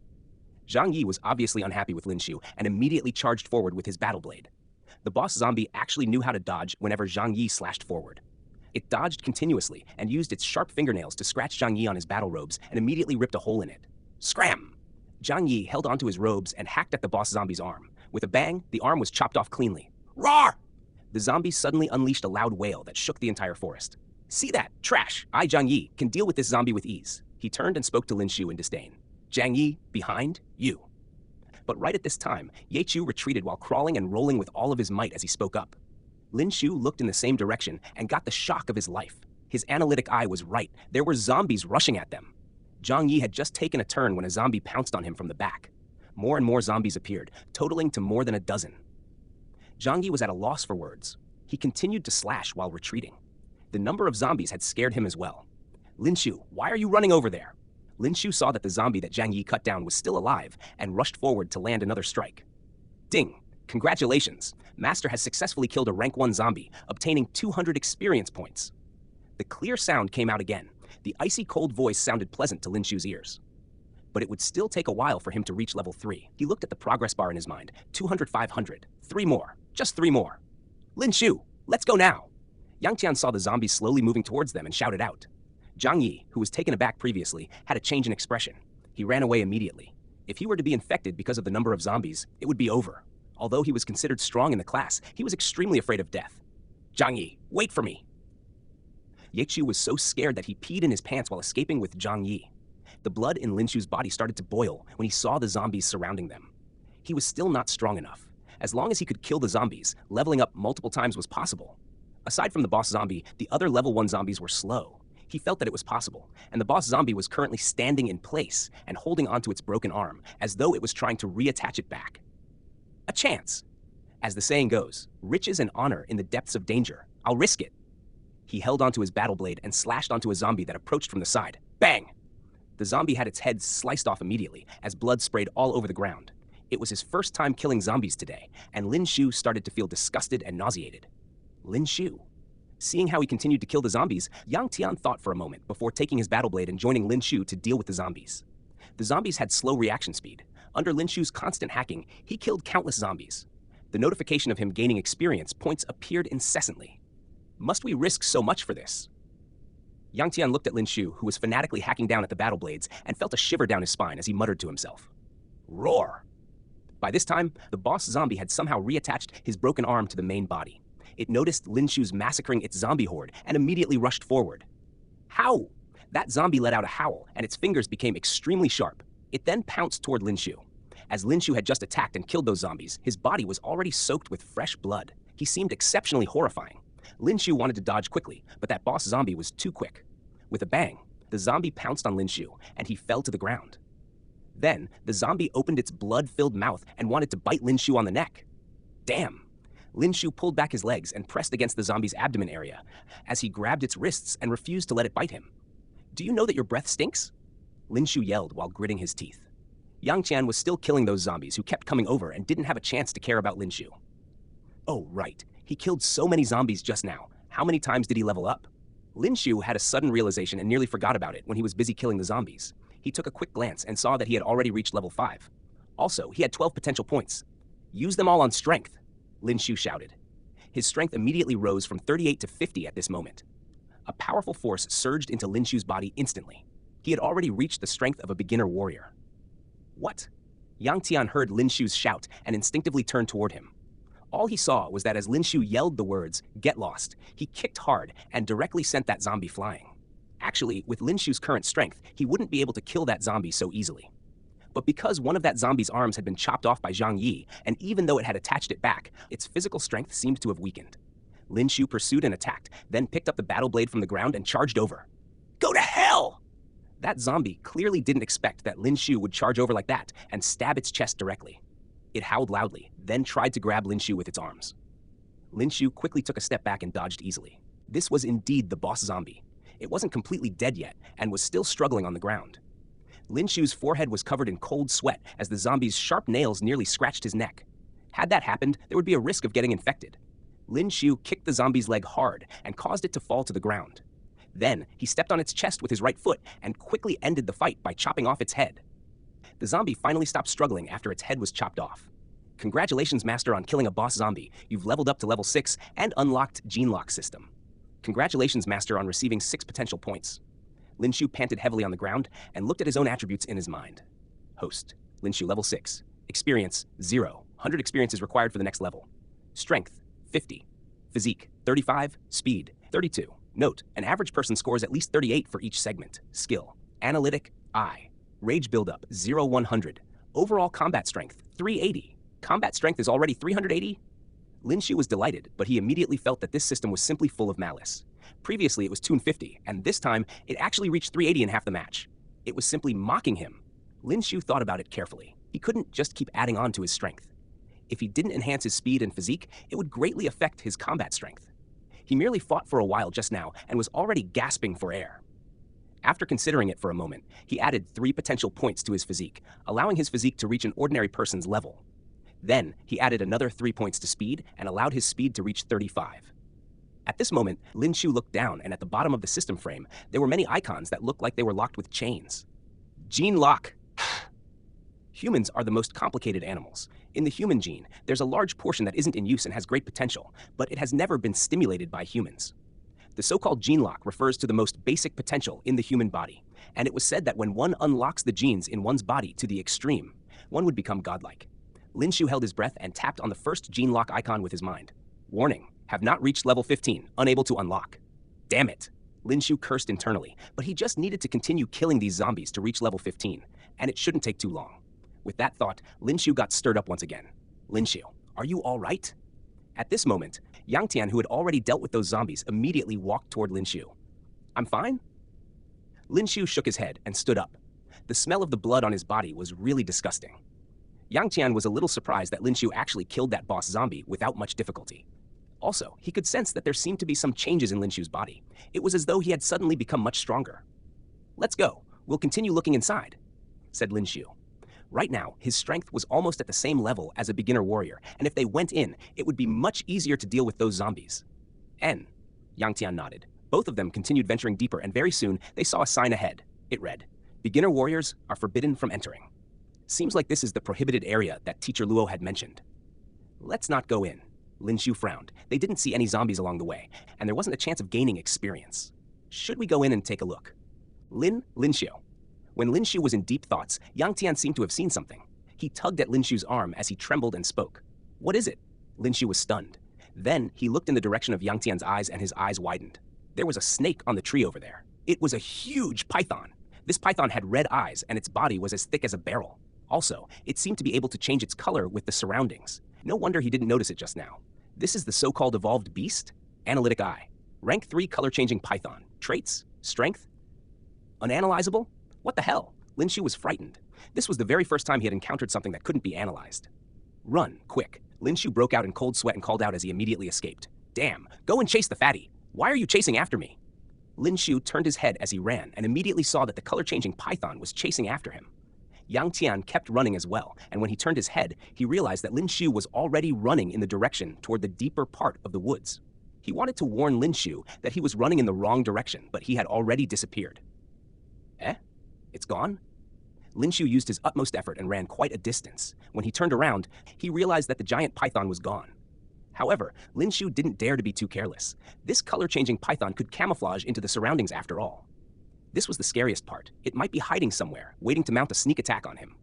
Zhang Yi was obviously unhappy with Lin Xiu and immediately charged forward with his battle blade. The boss zombie actually knew how to dodge whenever Zhang Yi slashed forward. It dodged continuously and used its sharp fingernails to scratch Zhang Yi on his battle robes and immediately ripped a hole in it. Scram! Zhang Yi held onto his robes and hacked at the boss zombie's arm. With a bang, the arm was chopped off cleanly. Roar! The zombie suddenly unleashed a loud wail that shook the entire forest. See that? Trash! I, Zhang Yi, can deal with this zombie with ease. He turned and spoke to Lin Xiu in disdain. Zhang Yi, behind, you. But right at this time, Ye Qiu retreated while crawling and rolling with all of his might as he spoke up. Lin Xiu looked in the same direction and got the shock of his life. His analytic eye was right. There were zombies rushing at them. Zhang Yi had just taken a turn when a zombie pounced on him from the back. More and more zombies appeared, totaling to more than a dozen. Zhang Yi was at a loss for words. He continued to slash while retreating. The number of zombies had scared him as well. Lin Xiu, why are you running over there? Lin Xiu saw that the zombie that Zhang Yi cut down was still alive and rushed forward to land another strike. Ding! Congratulations! Master has successfully killed a rank 1 zombie, obtaining 200 experience points. The clear sound came out again. The icy cold voice sounded pleasant to Lin Xiu's ears. But it would still take a while for him to reach level 3. He looked at the progress bar in his mind. 200, 500. 3 more. Just 3 more. Lin Xiu, let's go now! Yang Tian saw the zombies slowly moving towards them and shouted out. Zhang Yi, who was taken aback previously, had a change in expression. He ran away immediately. If he were to be infected because of the number of zombies, it would be over. Although he was considered strong in the class, he was extremely afraid of death. Zhang Yi, wait for me! Ye Qiu was so scared that he peed in his pants while escaping with Zhang Yi. The blood in Lin Xiu's body started to boil when he saw the zombies surrounding them. He was still not strong enough. As long as he could kill the zombies, leveling up multiple times was possible. Aside from the boss zombie, the other level 1 zombies were slow. He felt that it was possible, and the boss zombie was currently standing in place and holding onto its broken arm, as though it was trying to reattach it back. A chance. As the saying goes, riches and honor in the depths of danger. I'll risk it. He held onto his battle blade and slashed onto a zombie that approached from the side. Bang! The zombie had its head sliced off immediately, as blood sprayed all over the ground. It was his first time killing zombies today, and Lin Xiu started to feel disgusted and nauseated. Lin Xiu. Seeing how he continued to kill the zombies, Yang Tian thought for a moment before taking his battle blade and joining Lin Xiu to deal with the zombies. The zombies had slow reaction speed. Under Lin Xiu's constant hacking, he killed countless zombies. The notification of him gaining experience points appeared incessantly. Must we risk so much for this? Yang Tian looked at Lin Xiu, who was fanatically hacking down at the battle blades, and felt a shiver down his spine as he muttered to himself. Roar! By this time, the boss zombie had somehow reattached his broken arm to the main body. It noticed Lin Xiu's massacring its zombie horde and immediately rushed forward. How? That zombie let out a howl, and its fingers became extremely sharp. It then pounced toward Lin Xiu. As Lin Xiu had just attacked and killed those zombies, his body was already soaked with fresh blood. He seemed exceptionally horrifying. Lin Xiu wanted to dodge quickly, but that boss zombie was too quick. With a bang, the zombie pounced on Lin Xiu, and he fell to the ground. Then, the zombie opened its blood-filled mouth and wanted to bite Lin Xiu on the neck. Damn! Lin Xiu pulled back his legs and pressed against the zombie's abdomen area as he grabbed its wrists and refused to let it bite him. Do you know that your breath stinks? Lin Xiu yelled while gritting his teeth. Yang Tian was still killing those zombies who kept coming over and didn't have a chance to care about Lin Xiu. Oh, right. He killed so many zombies just now. How many times did he level up? Lin Xiu had a sudden realization and nearly forgot about it when he was busy killing the zombies. He took a quick glance and saw that he had already reached level 5. Also, he had 12 potential points. Use them all on strength, Lin Xiu shouted. His strength immediately rose from 38 to 50 at this moment. A powerful force surged into Lin Xiu's body instantly. He had already reached the strength of a beginner warrior. What? Yang Tian heard Lin Xiu's shout and instinctively turned toward him. All he saw was that as Lin Xiu yelled the words, "Get lost," he kicked hard and directly sent that zombie flying. Actually, with Lin Xiu's current strength, he wouldn't be able to kill that zombie so easily. But because one of that zombie's arms had been chopped off by Zhang Yi, and even though it had attached it back, its physical strength seemed to have weakened. Lin Xiu pursued and attacked, then picked up the battle blade from the ground and charged over. Go to hell! That zombie clearly didn't expect that Lin Xiu would charge over like that and stab its chest directly. It howled loudly, then tried to grab Lin Xiu with its arms. Lin Xiu quickly took a step back and dodged easily. This was indeed the boss zombie. It wasn't completely dead yet, and was still struggling on the ground. Lin Xiu's forehead was covered in cold sweat as the zombie's sharp nails nearly scratched his neck. Had that happened, there would be a risk of getting infected. Lin Xiu kicked the zombie's leg hard and caused it to fall to the ground. Then, he stepped on its chest with his right foot and quickly ended the fight by chopping off its head. The zombie finally stopped struggling after its head was chopped off. Congratulations, Master, on killing a boss zombie. You've leveled up to level 6 and unlocked Gene Lock system. Congratulations, Master, on receiving 6 potential points. Lin Xiu panted heavily on the ground and looked at his own attributes in his mind. Host, Lin Xiu, level 6. Experience, 0. 100 experience is required for the next level. Strength, 50. Physique, 35. Speed, 32. Note, an average person scores at least 38 for each segment. Skill, Analytic, I. Rage buildup, 0-100. Overall combat strength, 380. Combat strength is already 380? Lin Xiu was delighted, but he immediately felt that this system was simply full of malice. Previously, it was 250, and this time, it actually reached 380 in half the match. It was simply mocking him. Lin Xiu thought about it carefully. He couldn't just keep adding on to his strength. If he didn't enhance his speed and physique, it would greatly affect his combat strength. He merely fought for a while just now and was already gasping for air. After considering it for a moment, he added 3 potential points to his physique, allowing his physique to reach an ordinary person's level. Then, he added another 3 points to speed and allowed his speed to reach 35. At this moment, Lin Xiu looked down, and at the bottom of the system frame, there were many icons that looked like they were locked with chains. Gene Lock. Humans are the most complicated animals. In the human gene, there's a large portion that isn't in use and has great potential, but it has never been stimulated by humans. The so-called gene lock refers to the most basic potential in the human body, and it was said that when one unlocks the genes in one's body to the extreme, one would become godlike. Lin Xiu held his breath and tapped on the first gene lock icon with his mind. Warning, have not reached level 15, unable to unlock. Damn it. Lin Xiu cursed internally, but he just needed to continue killing these zombies to reach level 15, and it shouldn't take too long. With that thought, Lin Xiu got stirred up once again. Lin Xiu, are you all right? At this moment, Yang Tian, who had already dealt with those zombies, immediately walked toward Lin Xiu. I'm fine? Lin Xiu shook his head and stood up. The smell of the blood on his body was really disgusting. Yang Tian was a little surprised that Lin Xiu actually killed that boss zombie without much difficulty. Also, he could sense that there seemed to be some changes in Lin Xiu's body. It was as though he had suddenly become much stronger. Let's go. We'll continue looking inside, said Lin Xiu. Right now, his strength was almost at the same level as a beginner warrior, and if they went in, it would be much easier to deal with those zombies. N. Yang Tian nodded. Both of them continued venturing deeper, and very soon, they saw a sign ahead. It read, "Beginner warriors are forbidden from entering." Seems like this is the prohibited area that Teacher Luo had mentioned. Let's not go in. Lin Xiu frowned. They didn't see any zombies along the way, and there wasn't a chance of gaining experience. Should we go in and take a look? Lin Xiu. When Lin Xiu was in deep thoughts, Yang Tian seemed to have seen something. He tugged at Lin Xiu's arm as he trembled and spoke. What is it? Lin Xiu was stunned. Then he looked in the direction of Yang Tian's eyes and his eyes widened. There was a snake on the tree over there. It was a huge python. This python had red eyes and its body was as thick as a barrel. Also, it seemed to be able to change its color with the surroundings. No wonder he didn't notice it just now. This is the so-called evolved beast? Analytic Eye. Rank 3 color-changing python. Traits? Strength? Unanalyzable? What the hell? Lin Xiu was frightened. This was the very first time he had encountered something that couldn't be analyzed. Run, quick. Lin Xiu broke out in cold sweat and called out as he immediately escaped. Damn, go and chase the fatty. Why are you chasing after me? Lin Xiu turned his head as he ran and immediately saw that the color-changing python was chasing after him. Yang Tian kept running as well, and when he turned his head, he realized that Lin Xiu was already running in the direction toward the deeper part of the woods. He wanted to warn Lin Xiu that he was running in the wrong direction, but he had already disappeared. Eh? It's gone? Lin Xiu used his utmost effort and ran quite a distance. When he turned around, he realized that the giant python was gone. However, Lin Xiu didn't dare to be too careless. This color-changing python could camouflage into the surroundings after all. This was the scariest part. It might be hiding somewhere, waiting to mount a sneak attack on him.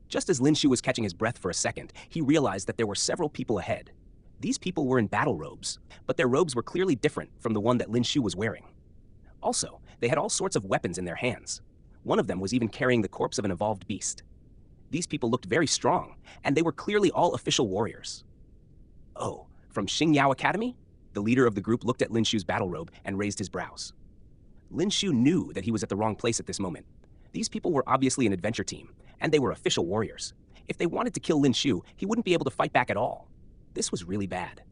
Just as Lin Xiu was catching his breath for a second, he realized that there were several people ahead. These people were in battle robes, but their robes were clearly different from the one that Lin Xiu was wearing. Also, they had all sorts of weapons in their hands. One of them was even carrying the corpse of an evolved beast. These people looked very strong, and they were clearly all official warriors. Oh, from Xingyao Academy? The leader of the group looked at Lin Xiu's battle robe and raised his brows. Lin Xiu knew that he was at the wrong place at this moment. These people were obviously an adventure team, and they were official warriors. If they wanted to kill Lin Xiu, he wouldn't be able to fight back at all. This was really bad.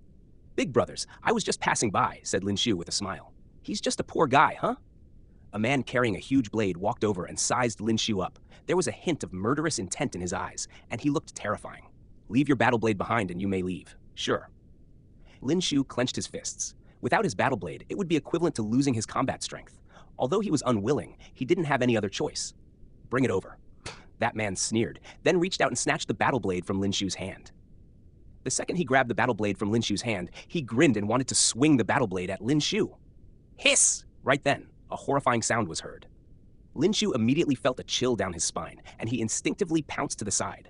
Big brothers, I was just passing by, said Lin Xiu with a smile. He's just a poor guy, huh? A man carrying a huge blade walked over and sized Lin Xiu up. There was a hint of murderous intent in his eyes, and he looked terrifying. Leave your battle blade behind and you may leave. Sure. Lin Xiu clenched his fists. Without his battle blade, it would be equivalent to losing his combat strength. Although he was unwilling, he didn't have any other choice. Bring it over. That man sneered, then reached out and snatched the battle blade from Lin Xiu's hand. The second he grabbed the battle blade from Lin Xiu's hand, he grinned and wanted to swing the battle blade at Lin Xiu. Hiss! Right then, a horrifying sound was heard. Lin Xiu immediately felt a chill down his spine, and he instinctively pounced to the side.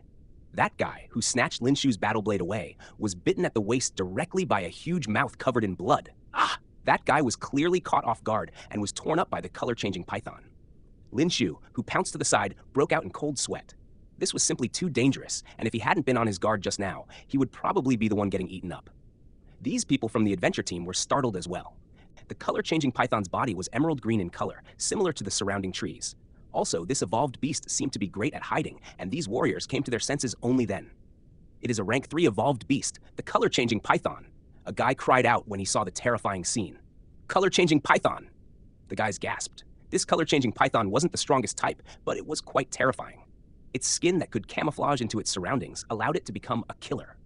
That guy, who snatched Lin Xiu's battle blade away, was bitten at the waist directly by a huge mouth covered in blood. Ah! That guy was clearly caught off guard and was torn up by the color-changing python. Lin Xiu, who pounced to the side, broke out in cold sweat. This was simply too dangerous, and if he hadn't been on his guard just now, he would probably be the one getting eaten up. These people from the adventure team were startled as well. The color-changing python's body was emerald green in color, similar to the surrounding trees. Also, this evolved beast seemed to be great at hiding, and these warriors came to their senses only then. It is a rank 3 evolved beast, the color-changing python. A guy cried out when he saw the terrifying scene. Color-changing python! The guys gasped. This color-changing python wasn't the strongest type, but it was quite terrifying. Its skin that could camouflage into its surroundings allowed it to become a killer.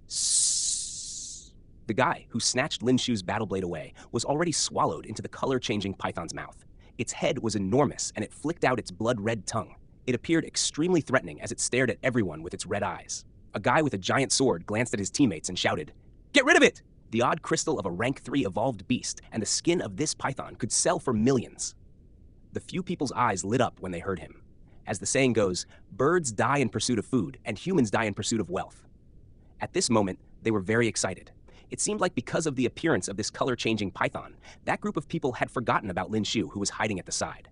Sssss. The guy who snatched Lin Xiu's battle blade away was already swallowed into the color-changing python's mouth. Its head was enormous, and it flicked out its blood-red tongue. It appeared extremely threatening as it stared at everyone with its red eyes. A guy with a giant sword glanced at his teammates and shouted, "Get rid of it!" The odd crystal of a rank 3 evolved beast and the skin of this python could sell for millions. The few people's eyes lit up when they heard him. As the saying goes, birds die in pursuit of food and humans die in pursuit of wealth. At this moment, they were very excited. It seemed like because of the appearance of this color-changing python, that group of people had forgotten about Lin Xiu, who was hiding at the side.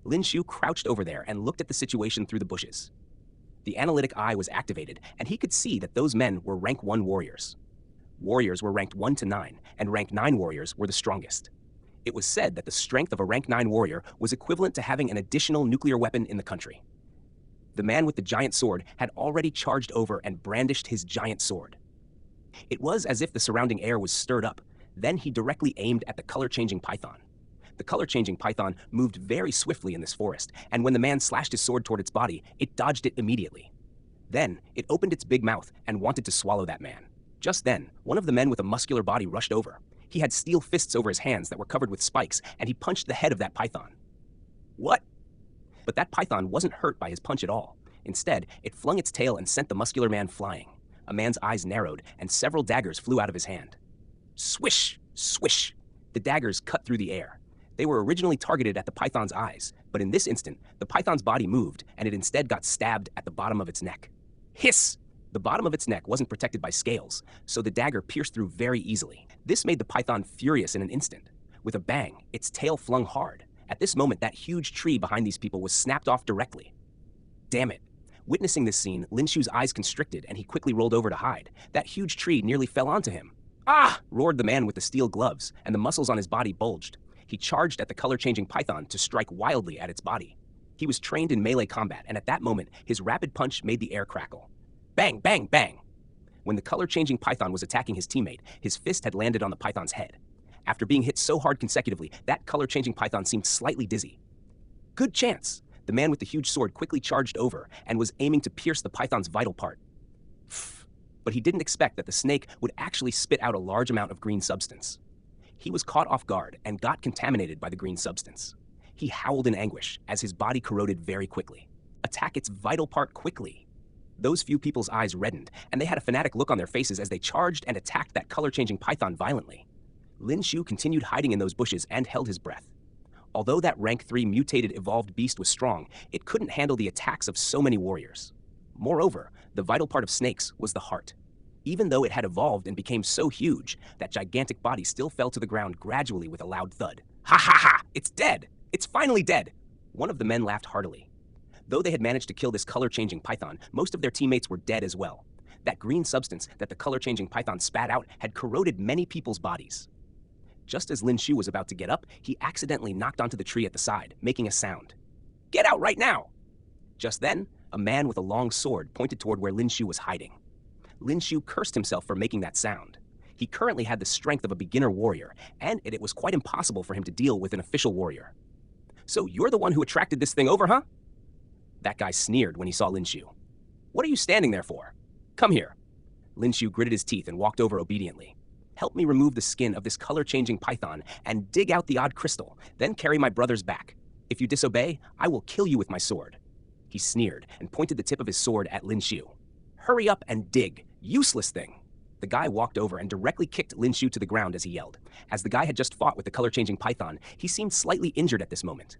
Lin Xiu crouched over there and looked at the situation through the bushes. The analytic eye was activated, and he could see that those men were rank 1 warriors. Warriors were ranked 1 to 9, and rank 9 warriors were the strongest. It was said that the strength of a rank 9 warrior was equivalent to having an additional nuclear weapon in the country. The man with the giant sword had already charged over and brandished his giant sword. It was as if the surrounding air was stirred up. Then he directly aimed at the color-changing python. The color-changing python moved very swiftly in this forest, and when the man slashed his sword toward its body, it dodged it immediately. Then, it opened its big mouth and wanted to swallow that man. Just then, one of the men with a muscular body rushed over. He had steel fists over his hands that were covered with spikes, and he punched the head of that python. What? But that python wasn't hurt by his punch at all. Instead, it flung its tail and sent the muscular man flying. A man's eyes narrowed, and several daggers flew out of his hand. Swish! Swish! The daggers cut through the air. They were originally targeted at the python's eyes, but in this instant, the python's body moved, and it instead got stabbed at the bottom of its neck. Hiss! The bottom of its neck wasn't protected by scales, so the dagger pierced through very easily. This made the python furious in an instant. With a bang, its tail flung hard. At this moment, that huge tree behind these people was snapped off directly. Damn it. Witnessing this scene, Lin Xiu's eyes constricted, and he quickly rolled over to hide. That huge tree nearly fell onto him. Ah! Roared the man with the steel gloves, and the muscles on his body bulged. He charged at the color-changing python to strike wildly at its body. He was trained in melee combat, and at that moment, his rapid punch made the air crackle. Bang, bang, bang! When the color-changing python was attacking his teammate, his fist had landed on the python's head. After being hit so hard consecutively, that color-changing python seemed slightly dizzy. Good chance! The man with the huge sword quickly charged over and was aiming to pierce the python's vital part. But he didn't expect that the snake would actually spit out a large amount of green substance. He was caught off guard and got contaminated by the green substance. He howled in anguish as his body corroded very quickly. Attack its vital part quickly! Those few people's eyes reddened, and they had a fanatic look on their faces as they charged and attacked that color-changing python violently. Lin Xiu continued hiding in those bushes and held his breath. Although that rank 3 mutated evolved beast was strong, it couldn't handle the attacks of so many warriors. Moreover, the vital part of snakes was the heart. Even though it had evolved and became so huge, that gigantic body still fell to the ground gradually with a loud thud. Ha ha ha! It's dead! It's finally dead! One of the men laughed heartily. Though they had managed to kill this color-changing python, most of their teammates were dead as well. That green substance that the color-changing python spat out had corroded many people's bodies. Just as Lin Xiu was about to get up, he accidentally knocked onto the tree at the side, making a sound. Get out right now! Just then, a man with a long sword pointed toward where Lin Xiu was hiding. Lin Xiu cursed himself for making that sound. He currently had the strength of a beginner warrior, and it was quite impossible for him to deal with an official warrior. So you're the one who attracted this thing over, huh? That guy sneered when he saw Lin Xiu. What are you standing there for? Come here. Lin Xiu gritted his teeth and walked over obediently. Help me remove the skin of this color-changing python and dig out the odd crystal, then carry my brothers back. If you disobey, I will kill you with my sword." He sneered and pointed the tip of his sword at Lin Xiu. "Hurry up and dig, useless thing." The guy walked over and directly kicked Lin Xiu to the ground as he yelled. As the guy had just fought with the color-changing python, he seemed slightly injured at this moment.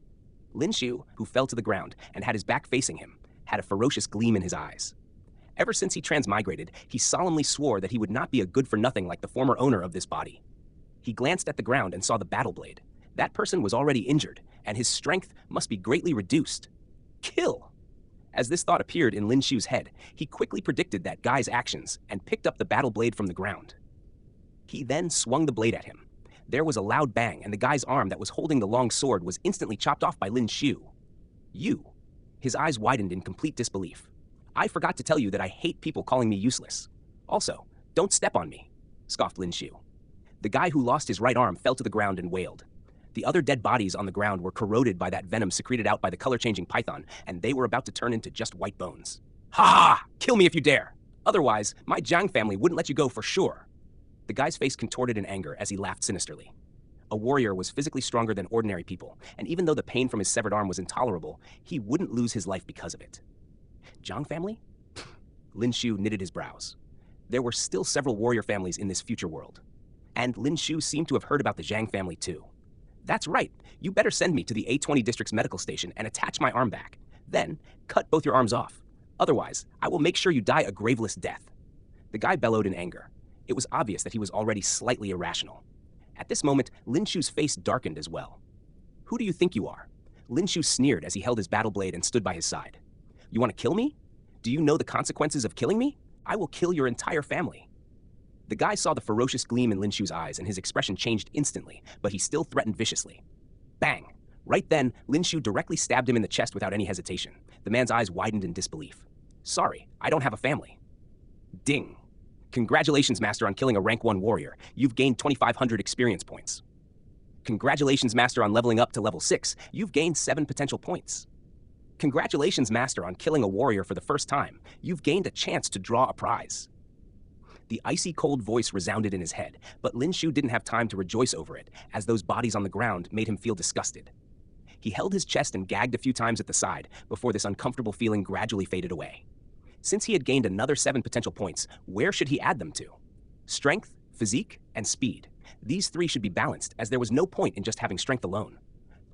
Lin Xiu, who fell to the ground and had his back facing him, had a ferocious gleam in his eyes. Ever since he transmigrated, he solemnly swore that he would not be a good-for-nothing like the former owner of this body. He glanced at the ground and saw the battle blade. That person was already injured, and his strength must be greatly reduced. Kill! As this thought appeared in Lin Xiu's head, he quickly predicted that guy's actions and picked up the battle blade from the ground. He then swung the blade at him. There was a loud bang, and the guy's arm that was holding the long sword was instantly chopped off by Lin Xiu. "You?" His eyes widened in complete disbelief. "I forgot to tell you that I hate people calling me useless. Also, don't step on me," scoffed Lin Xiu. The guy who lost his right arm fell to the ground and wailed. The other dead bodies on the ground were corroded by that venom secreted out by the color-changing python, and they were about to turn into just white bones. "Ha ha! Kill me if you dare! Otherwise, my Jiang family wouldn't let you go for sure." The guy's face contorted in anger as he laughed sinisterly. A warrior was physically stronger than ordinary people, and even though the pain from his severed arm was intolerable, he wouldn't lose his life because of it. Jiang family? Lin Xiu knitted his brows. There were still several warrior families in this future world. And Lin Xiu seemed to have heard about the Jiang family too. "That's right. You better send me to the A20 district's medical station and attach my arm back. Then, cut both your arms off. Otherwise, I will make sure you die a graveless death." The guy bellowed in anger. It was obvious that he was already slightly irrational. At this moment, Lin Xiu's face darkened as well. "Who do you think you are?" Lin Xiu sneered as he held his battle blade and stood by his side. "You want to kill me? Do you know the consequences of killing me? I will kill your entire family." The guy saw the ferocious gleam in Lin Xiu's eyes, and his expression changed instantly, but he still threatened viciously. Bang! Right then, Lin Xiu directly stabbed him in the chest without any hesitation. The man's eyes widened in disbelief. "Sorry, I don't have a family." Ding! "Congratulations, Master, on killing a rank 1 warrior. You've gained 2,500 experience points." "Congratulations, Master, on leveling up to level 6. You've gained 7 potential points." "Congratulations, Master, on killing a warrior for the first time. You've gained a chance to draw a prize." The icy cold voice resounded in his head, but Lin Xiu didn't have time to rejoice over it, as those bodies on the ground made him feel disgusted. He held his chest and gagged a few times at the side before this uncomfortable feeling gradually faded away. Since he had gained another 7 potential points, where should he add them to? Strength, physique, and speed. These 3 should be balanced, as there was no point in just having strength alone.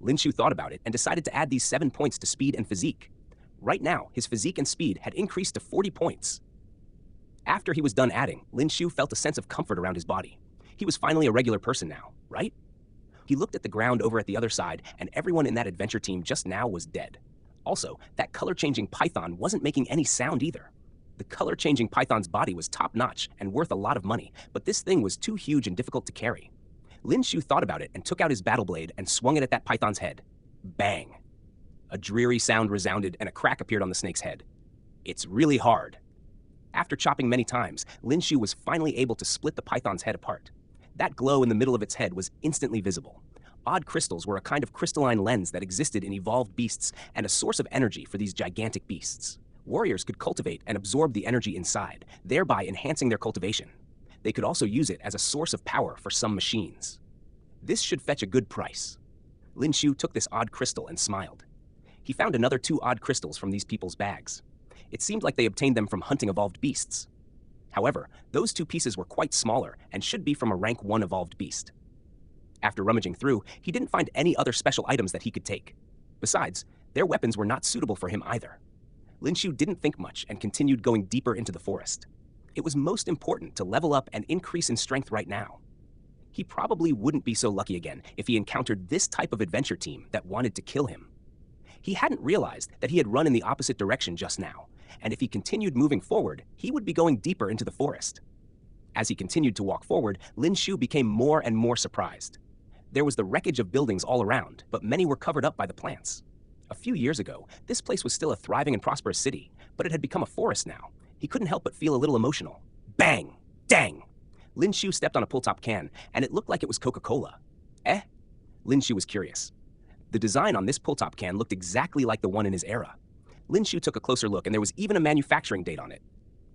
Lin Xiu thought about it and decided to add these 7 points to speed and physique. Right now, his physique and speed had increased to 40 points. After he was done adding, Lin Xiu felt a sense of comfort around his body. He was finally a regular person now, right? He looked at the ground over at the other side, and everyone in that adventure team just now was dead. Also, that color-changing python wasn't making any sound either. The color-changing python's body was top-notch and worth a lot of money, but this thing was too huge and difficult to carry. Lin Xiu thought about it and took out his battle blade and swung it at that python's head. Bang! A dreary sound resounded and a crack appeared on the snake's head. "It's really hard." After chopping many times, Lin Xiu was finally able to split the python's head apart. That glow in the middle of its head was instantly visible. Odd crystals were a kind of crystalline lens that existed in evolved beasts and a source of energy for these gigantic beasts. Warriors could cultivate and absorb the energy inside, thereby enhancing their cultivation. They could also use it as a source of power for some machines. This should fetch a good price. Lin Xiu took this odd crystal and smiled. He found another 2 odd crystals from these people's bags. It seemed like they obtained them from hunting evolved beasts. However, those 2 pieces were quite smaller and should be from a rank 1 evolved beast. After rummaging through, he didn't find any other special items that he could take. Besides, their weapons were not suitable for him either. Lin Xiu didn't think much and continued going deeper into the forest. It was most important to level up and increase in strength right now. He probably wouldn't be so lucky again if he encountered this type of adventure team that wanted to kill him. He hadn't realized that he had run in the opposite direction just now, and if he continued moving forward, he would be going deeper into the forest. As he continued to walk forward, Lin Xiu became more and more surprised. There was the wreckage of buildings all around, but many were covered up by the plants. A few years ago, this place was still a thriving and prosperous city, but it had become a forest now. He couldn't help but feel a little emotional. Bang! Dang! Lin Xiu stepped on a pull-top can, and it looked like it was Coca-Cola. Eh? Lin Xiu was curious. The design on this pull-top can looked exactly like the one in his era. Lin Xiu took a closer look, and there was even a manufacturing date on it.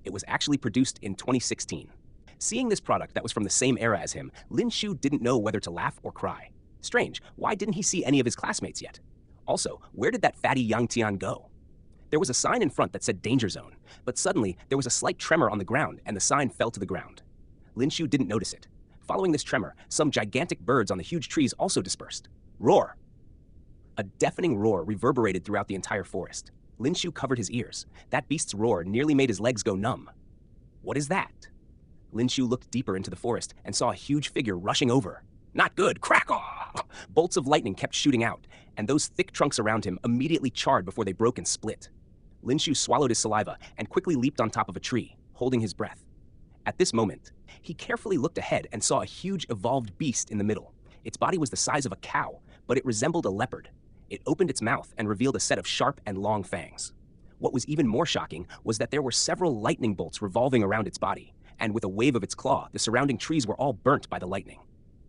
It was actually produced in 2016. Seeing this product that was from the same era as him, Lin Xiu didn't know whether to laugh or cry. Strange, why didn't he see any of his classmates yet? Also, where did that fatty Yang Tian go? There was a sign in front that said danger zone, but suddenly there was a slight tremor on the ground and the sign fell to the ground. Lin Xiu didn't notice it. Following this tremor, some gigantic birds on the huge trees also dispersed. Roar! A deafening roar reverberated throughout the entire forest. Lin Xiu covered his ears. That beast's roar nearly made his legs go numb. What is that? Lin Xiu looked deeper into the forest and saw a huge figure rushing over. Not good! Crackle! Bolts of lightning kept shooting out, and those thick trunks around him immediately charred before they broke and split. Lin Xiu swallowed his saliva and quickly leaped on top of a tree, holding his breath. At this moment, he carefully looked ahead and saw a huge evolved beast in the middle. Its body was the size of a cow, but it resembled a leopard. It opened its mouth and revealed a set of sharp and long fangs. What was even more shocking was that there were several lightning bolts revolving around its body, and with a wave of its claw, the surrounding trees were all burnt by the lightning.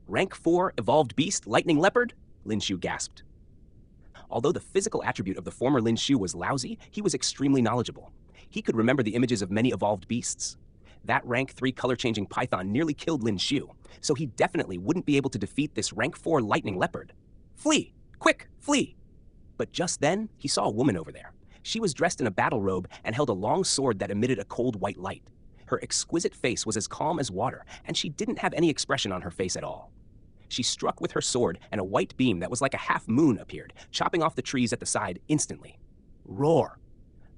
Rank 4 evolved beast, lightning leopard? Lin Xiu gasped. Although the physical attribute of the former Lin Xiu was lousy, he was extremely knowledgeable. He could remember the images of many evolved beasts. That rank 3 color-changing python nearly killed Lin Xiu, so he definitely wouldn't be able to defeat this rank 4 lightning leopard. Flee! Quick, flee! But just then, he saw a woman over there. She was dressed in a battle robe and held a long sword that emitted a cold white light. Her exquisite face was as calm as water, and she didn't have any expression on her face at all. She struck with her sword, and a white beam that was like a half moon appeared, chopping off the trees at the side instantly. Roar!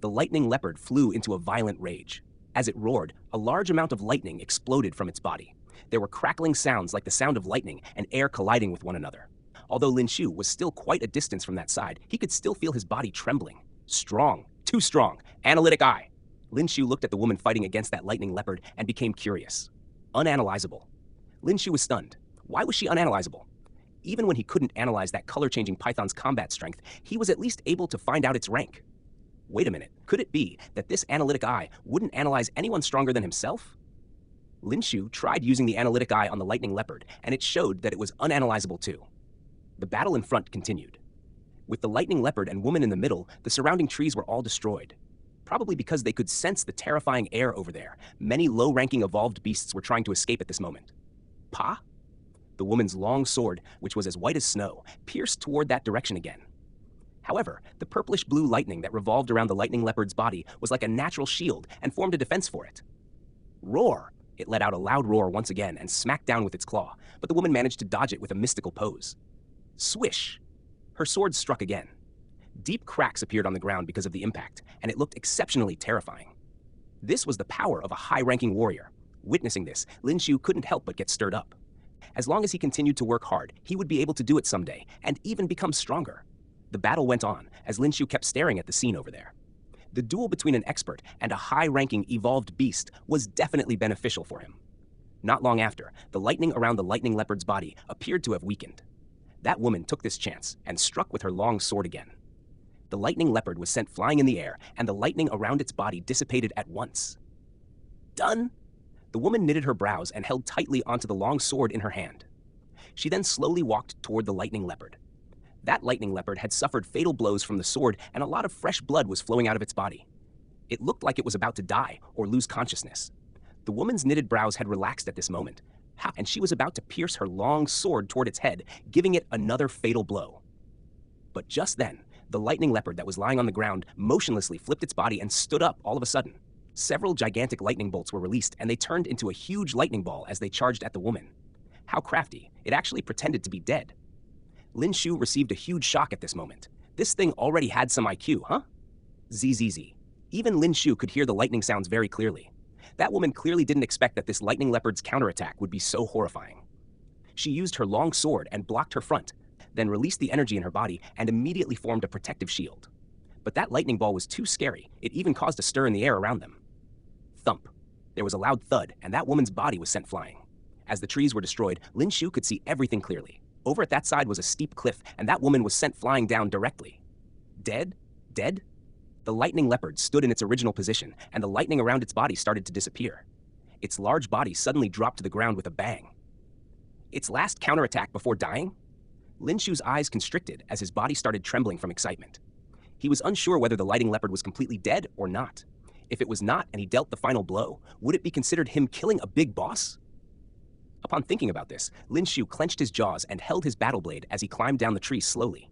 The lightning leopard flew into a violent rage. As it roared, a large amount of lightning exploded from its body. There were crackling sounds like the sound of lightning and air colliding with one another. Although Lin Xiu was still quite a distance from that side, he could still feel his body trembling. Strong. Too strong. Analytic eye. Lin Xiu looked at the woman fighting against that lightning leopard and became curious. Unanalyzable. Lin Xiu was stunned. Why was she unanalyzable? Even when he couldn't analyze that color-changing python's combat strength, he was at least able to find out its rank. Wait a minute, could it be that this analytic eye wouldn't analyze anyone stronger than himself? Lin Xiu tried using the analytic eye on the lightning leopard, and it showed that it was unanalyzable too. The battle in front continued. With the lightning leopard and woman in the middle, the surrounding trees were all destroyed. Probably because they could sense the terrifying air over there. Many low-ranking evolved beasts were trying to escape at this moment. Pa? The woman's long sword, which was as white as snow, pierced toward that direction again. However, the purplish-blue lightning that revolved around the lightning leopard's body was like a natural shield and formed a defense for it. Roar! It let out a loud roar once again and smacked down with its claw, but the woman managed to dodge it with a mystical pose. Swish! Her sword struck again. Deep cracks appeared on the ground because of the impact, and it looked exceptionally terrifying. This was the power of a high-ranking warrior. Witnessing this, Lin Xiu couldn't help but get stirred up. As long as he continued to work hard, he would be able to do it someday, and even become stronger. The battle went on, as Lin Xiu kept staring at the scene over there. The duel between an expert and a high-ranking evolved beast was definitely beneficial for him. Not long after, the lightning around the lightning leopard's body appeared to have weakened. That woman took this chance and struck with her long sword again. The lightning leopard was sent flying in the air, and the lightning around its body dissipated at once. Done? The woman knitted her brows and held tightly onto the long sword in her hand. She then slowly walked toward the lightning leopard. That lightning leopard had suffered fatal blows from the sword, and a lot of fresh blood was flowing out of its body. It looked like it was about to die or lose consciousness. The woman's knitted brows had relaxed at this moment, and she was about to pierce her long sword toward its head, giving it another fatal blow. But just then, the lightning leopard that was lying on the ground motionlessly flipped its body and stood up all of a sudden. Several gigantic lightning bolts were released, and they turned into a huge lightning ball as they charged at the woman. How crafty, it actually pretended to be dead. Lin Xiu received a huge shock at this moment. This thing already had some IQ, huh? Zzz. Even Lin Xiu could hear the lightning sounds very clearly. That woman clearly didn't expect that this lightning leopard's counterattack would be so horrifying. She used her long sword and blocked her front, then released the energy in her body and immediately formed a protective shield. But that lightning ball was too scary. It even caused a stir in the air around them. Thump. There was a loud thud, and that woman's body was sent flying. As the trees were destroyed, Lin Xiu could see everything clearly. Over at that side was a steep cliff, and that woman was sent flying down directly. Dead? Dead? The lightning leopard stood in its original position, and the lightning around its body started to disappear. Its large body suddenly dropped to the ground with a bang. Its last counterattack before dying? Lin Xiu's eyes constricted as his body started trembling from excitement. He was unsure whether the lightning leopard was completely dead or not. If it was not and he dealt the final blow, would it be considered him killing a big boss? Upon thinking about this, Lin Xiu clenched his jaws and held his battle blade as he climbed down the tree slowly.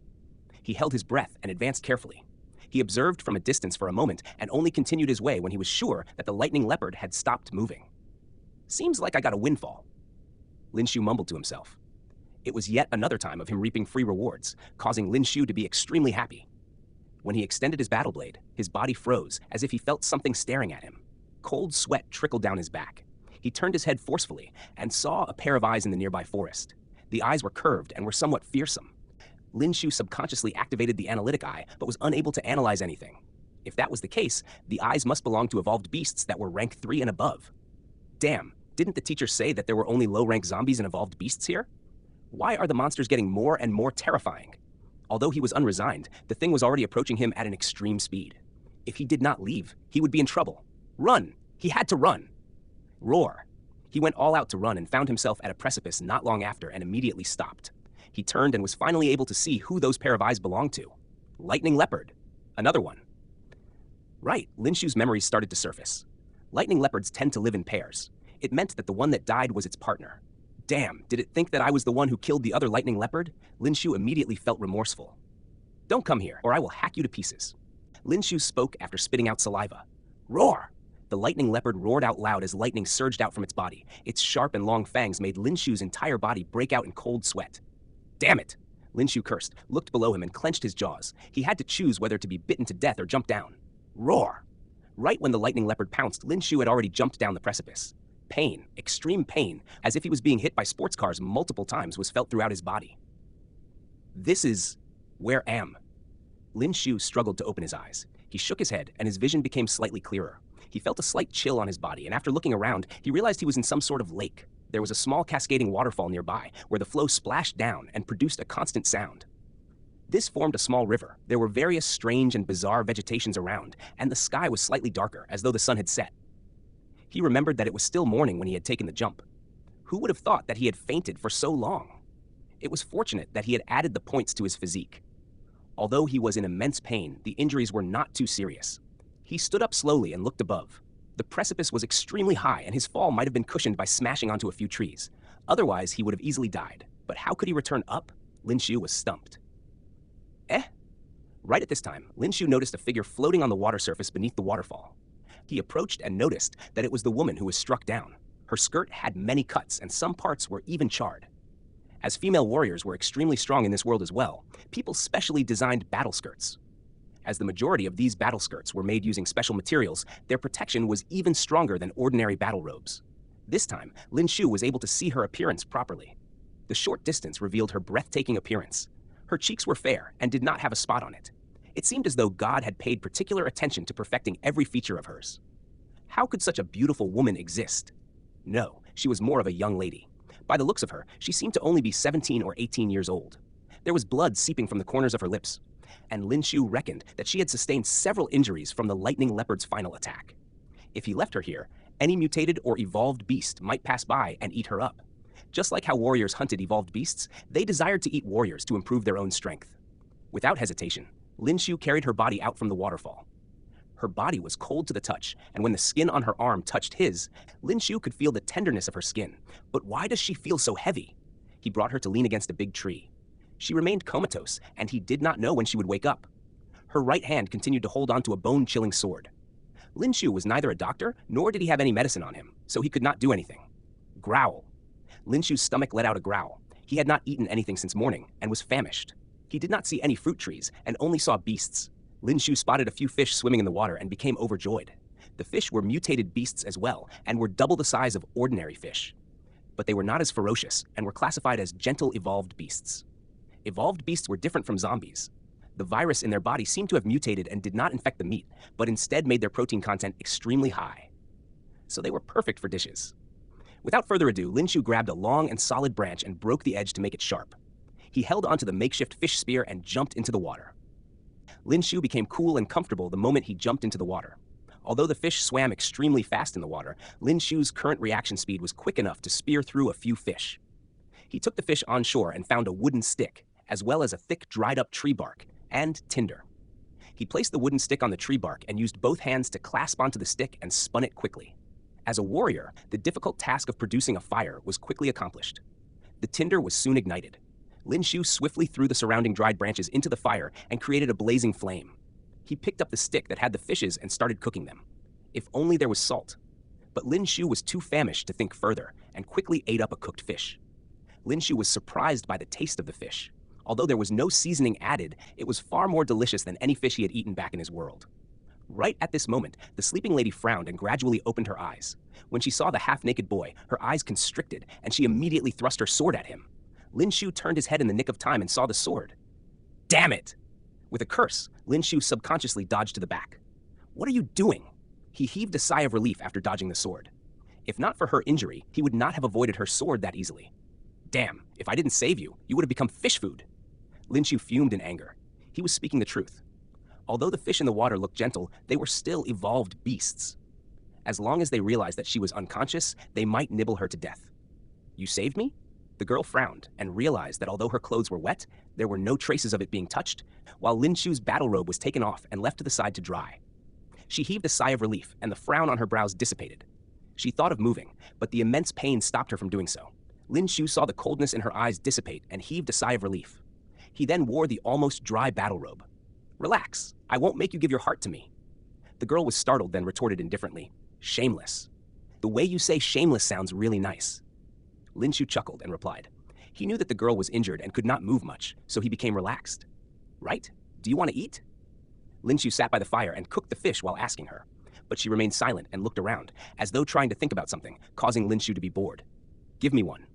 He held his breath and advanced carefully. He observed from a distance for a moment and only continued his way when he was sure that the lightning leopard had stopped moving. Seems like I got a windfall, Lin Xiu mumbled to himself. It was yet another time of him reaping free rewards, causing Lin Xiu to be extremely happy. When he extended his battle blade, his body froze as if he felt something staring at him. Cold sweat trickled down his back. He turned his head forcefully and saw a pair of eyes in the nearby forest. The eyes were curved and were somewhat fearsome. Lin Xiu subconsciously activated the analytic eye, but was unable to analyze anything. If that was the case, the eyes must belong to evolved beasts that were rank 3 and above. Damn, didn't the teacher say that there were only low-rank zombies and evolved beasts here? Why are the monsters getting more and more terrifying? Although he was unresigned, the thing was already approaching him at an extreme speed. If he did not leave, he would be in trouble. Run! He had to run! Roar! He went all out to run and found himself at a precipice not long after and immediately stopped. He turned and was finally able to see who those pair of eyes belonged to. Lightning leopard. Another one. Right, Lin Xiu's memories started to surface. Lightning leopards tend to live in pairs. It meant that the one that died was its partner. Damn, did it think that I was the one who killed the other lightning leopard? Lin Xiu immediately felt remorseful. Don't come here, or I will hack you to pieces. Lin Xiu spoke after spitting out saliva. Roar! The lightning leopard roared out loud as lightning surged out from its body. Its sharp and long fangs made Lin Xiu's entire body break out in cold sweat. Damn it! Lin Xiu cursed, looked below him, and clenched his jaws. He had to choose whether to be bitten to death or jump down. Roar! Right when the lightning leopard pounced, Lin Xiu had already jumped down the precipice. Pain, extreme pain, as if he was being hit by sports cars multiple times, was felt throughout his body. This is... where am? Lin Xiu struggled to open his eyes. He shook his head, and his vision became slightly clearer. He felt a slight chill on his body, and after looking around, he realized he was in some sort of lake. There was a small cascading waterfall nearby, where the flow splashed down and produced a constant sound. This formed a small river. There were various strange and bizarre vegetations around, and the sky was slightly darker, as though the sun had set. He remembered that it was still morning when he had taken the jump. Who would have thought that he had fainted for so long? It was fortunate that he had added the points to his physique. Although he was in immense pain, the injuries were not too serious. He stood up slowly and looked above. The precipice was extremely high, and his fall might have been cushioned by smashing onto a few trees. Otherwise, he would have easily died. But how could he return up? Lin Xiu was stumped. Right at this time, Lin Xiu noticed a figure floating on the water surface beneath the waterfall. He approached and noticed that it was the woman who was struck down. Her skirt had many cuts, and some parts were even charred. As female warriors were extremely strong in this world as well, people specially designed battle skirts. As the majority of these battle skirts were made using special materials, their protection was even stronger than ordinary battle robes. This time, Lin Xiu was able to see her appearance properly. The short distance revealed her breathtaking appearance. Her cheeks were fair and did not have a spot on it. It seemed as though God had paid particular attention to perfecting every feature of hers. How could such a beautiful woman exist? No, she was more of a young lady. By the looks of her, she seemed to only be 17 or 18 years old. There was blood seeping from the corners of her lips, and Lin Xiu reckoned that she had sustained several injuries from the lightning leopard's final attack. If he left her here, any mutated or evolved beast might pass by and eat her up. Just like how warriors hunted evolved beasts, they desired to eat warriors to improve their own strength. Without hesitation, Lin Xiu carried her body out from the waterfall. Her body was cold to the touch, and when the skin on her arm touched his, Lin Xiu could feel the tenderness of her skin. But why does she feel so heavy? He brought her to lean against a big tree. She remained comatose, and he did not know when she would wake up. Her right hand continued to hold onto a bone-chilling sword. Lin Xiu was neither a doctor, nor did he have any medicine on him, so he could not do anything. Growl. Lin Xiu's stomach let out a growl. He had not eaten anything since morning, and was famished. He did not see any fruit trees, and only saw beasts. Lin Xiu spotted a few fish swimming in the water and became overjoyed. The fish were mutated beasts as well, and were double the size of ordinary fish. But they were not as ferocious, and were classified as gentle evolved beasts. Evolved beasts were different from zombies. The virus in their body seemed to have mutated and did not infect the meat, but instead made their protein content extremely high. So they were perfect for dishes. Without further ado, Lin Xiu grabbed a long and solid branch and broke the edge to make it sharp. He held onto the makeshift fish spear and jumped into the water. Lin Xiu became cool and comfortable the moment he jumped into the water. Although the fish swam extremely fast in the water, Lin Xiu's current reaction speed was quick enough to spear through a few fish. He took the fish on shore and found a wooden stick, as well as a thick dried-up tree bark and tinder. He placed the wooden stick on the tree bark and used both hands to clasp onto the stick and spun it quickly. As a warrior, the difficult task of producing a fire was quickly accomplished. The tinder was soon ignited. Lin Xiu swiftly threw the surrounding dried branches into the fire and created a blazing flame. He picked up the stick that had the fishes and started cooking them. If only there was salt. But Lin Xiu was too famished to think further and quickly ate up a cooked fish. Lin Xiu was surprised by the taste of the fish. Although there was no seasoning added, it was far more delicious than any fish he had eaten back in his world. Right at this moment, the sleeping lady frowned and gradually opened her eyes. When she saw the half-naked boy, her eyes constricted, and she immediately thrust her sword at him. Lin Xiu turned his head in the nick of time and saw the sword. Damn it! With a curse, Lin Xiu subconsciously dodged to the back. What are you doing? He heaved a sigh of relief after dodging the sword. If not for her injury, he would not have avoided her sword that easily. Damn, if I didn't save you, you would have become fish food. Lin Xiu fumed in anger. He was speaking the truth. Although the fish in the water looked gentle, they were still evolved beasts. As long as they realized that she was unconscious, they might nibble her to death. You saved me? The girl frowned and realized that although her clothes were wet, there were no traces of it being touched, while Lin Xiu's battle robe was taken off and left to the side to dry. She heaved a sigh of relief, and the frown on her brows dissipated. She thought of moving, but the immense pain stopped her from doing so. Lin Xiu saw the coldness in her eyes dissipate and heaved a sigh of relief. He then wore the almost dry battle robe. Relax, I won't make you give your heart to me. The girl was startled, then retorted indifferently. Shameless. The way you say shameless sounds really nice. Lin Xiu chuckled and replied. He knew that the girl was injured and could not move much, so he became relaxed. Right? Do you want to eat? Lin Xiu sat by the fire and cooked the fish while asking her, but she remained silent and looked around, as though trying to think about something, causing Lin Xiu to be bored. Give me one.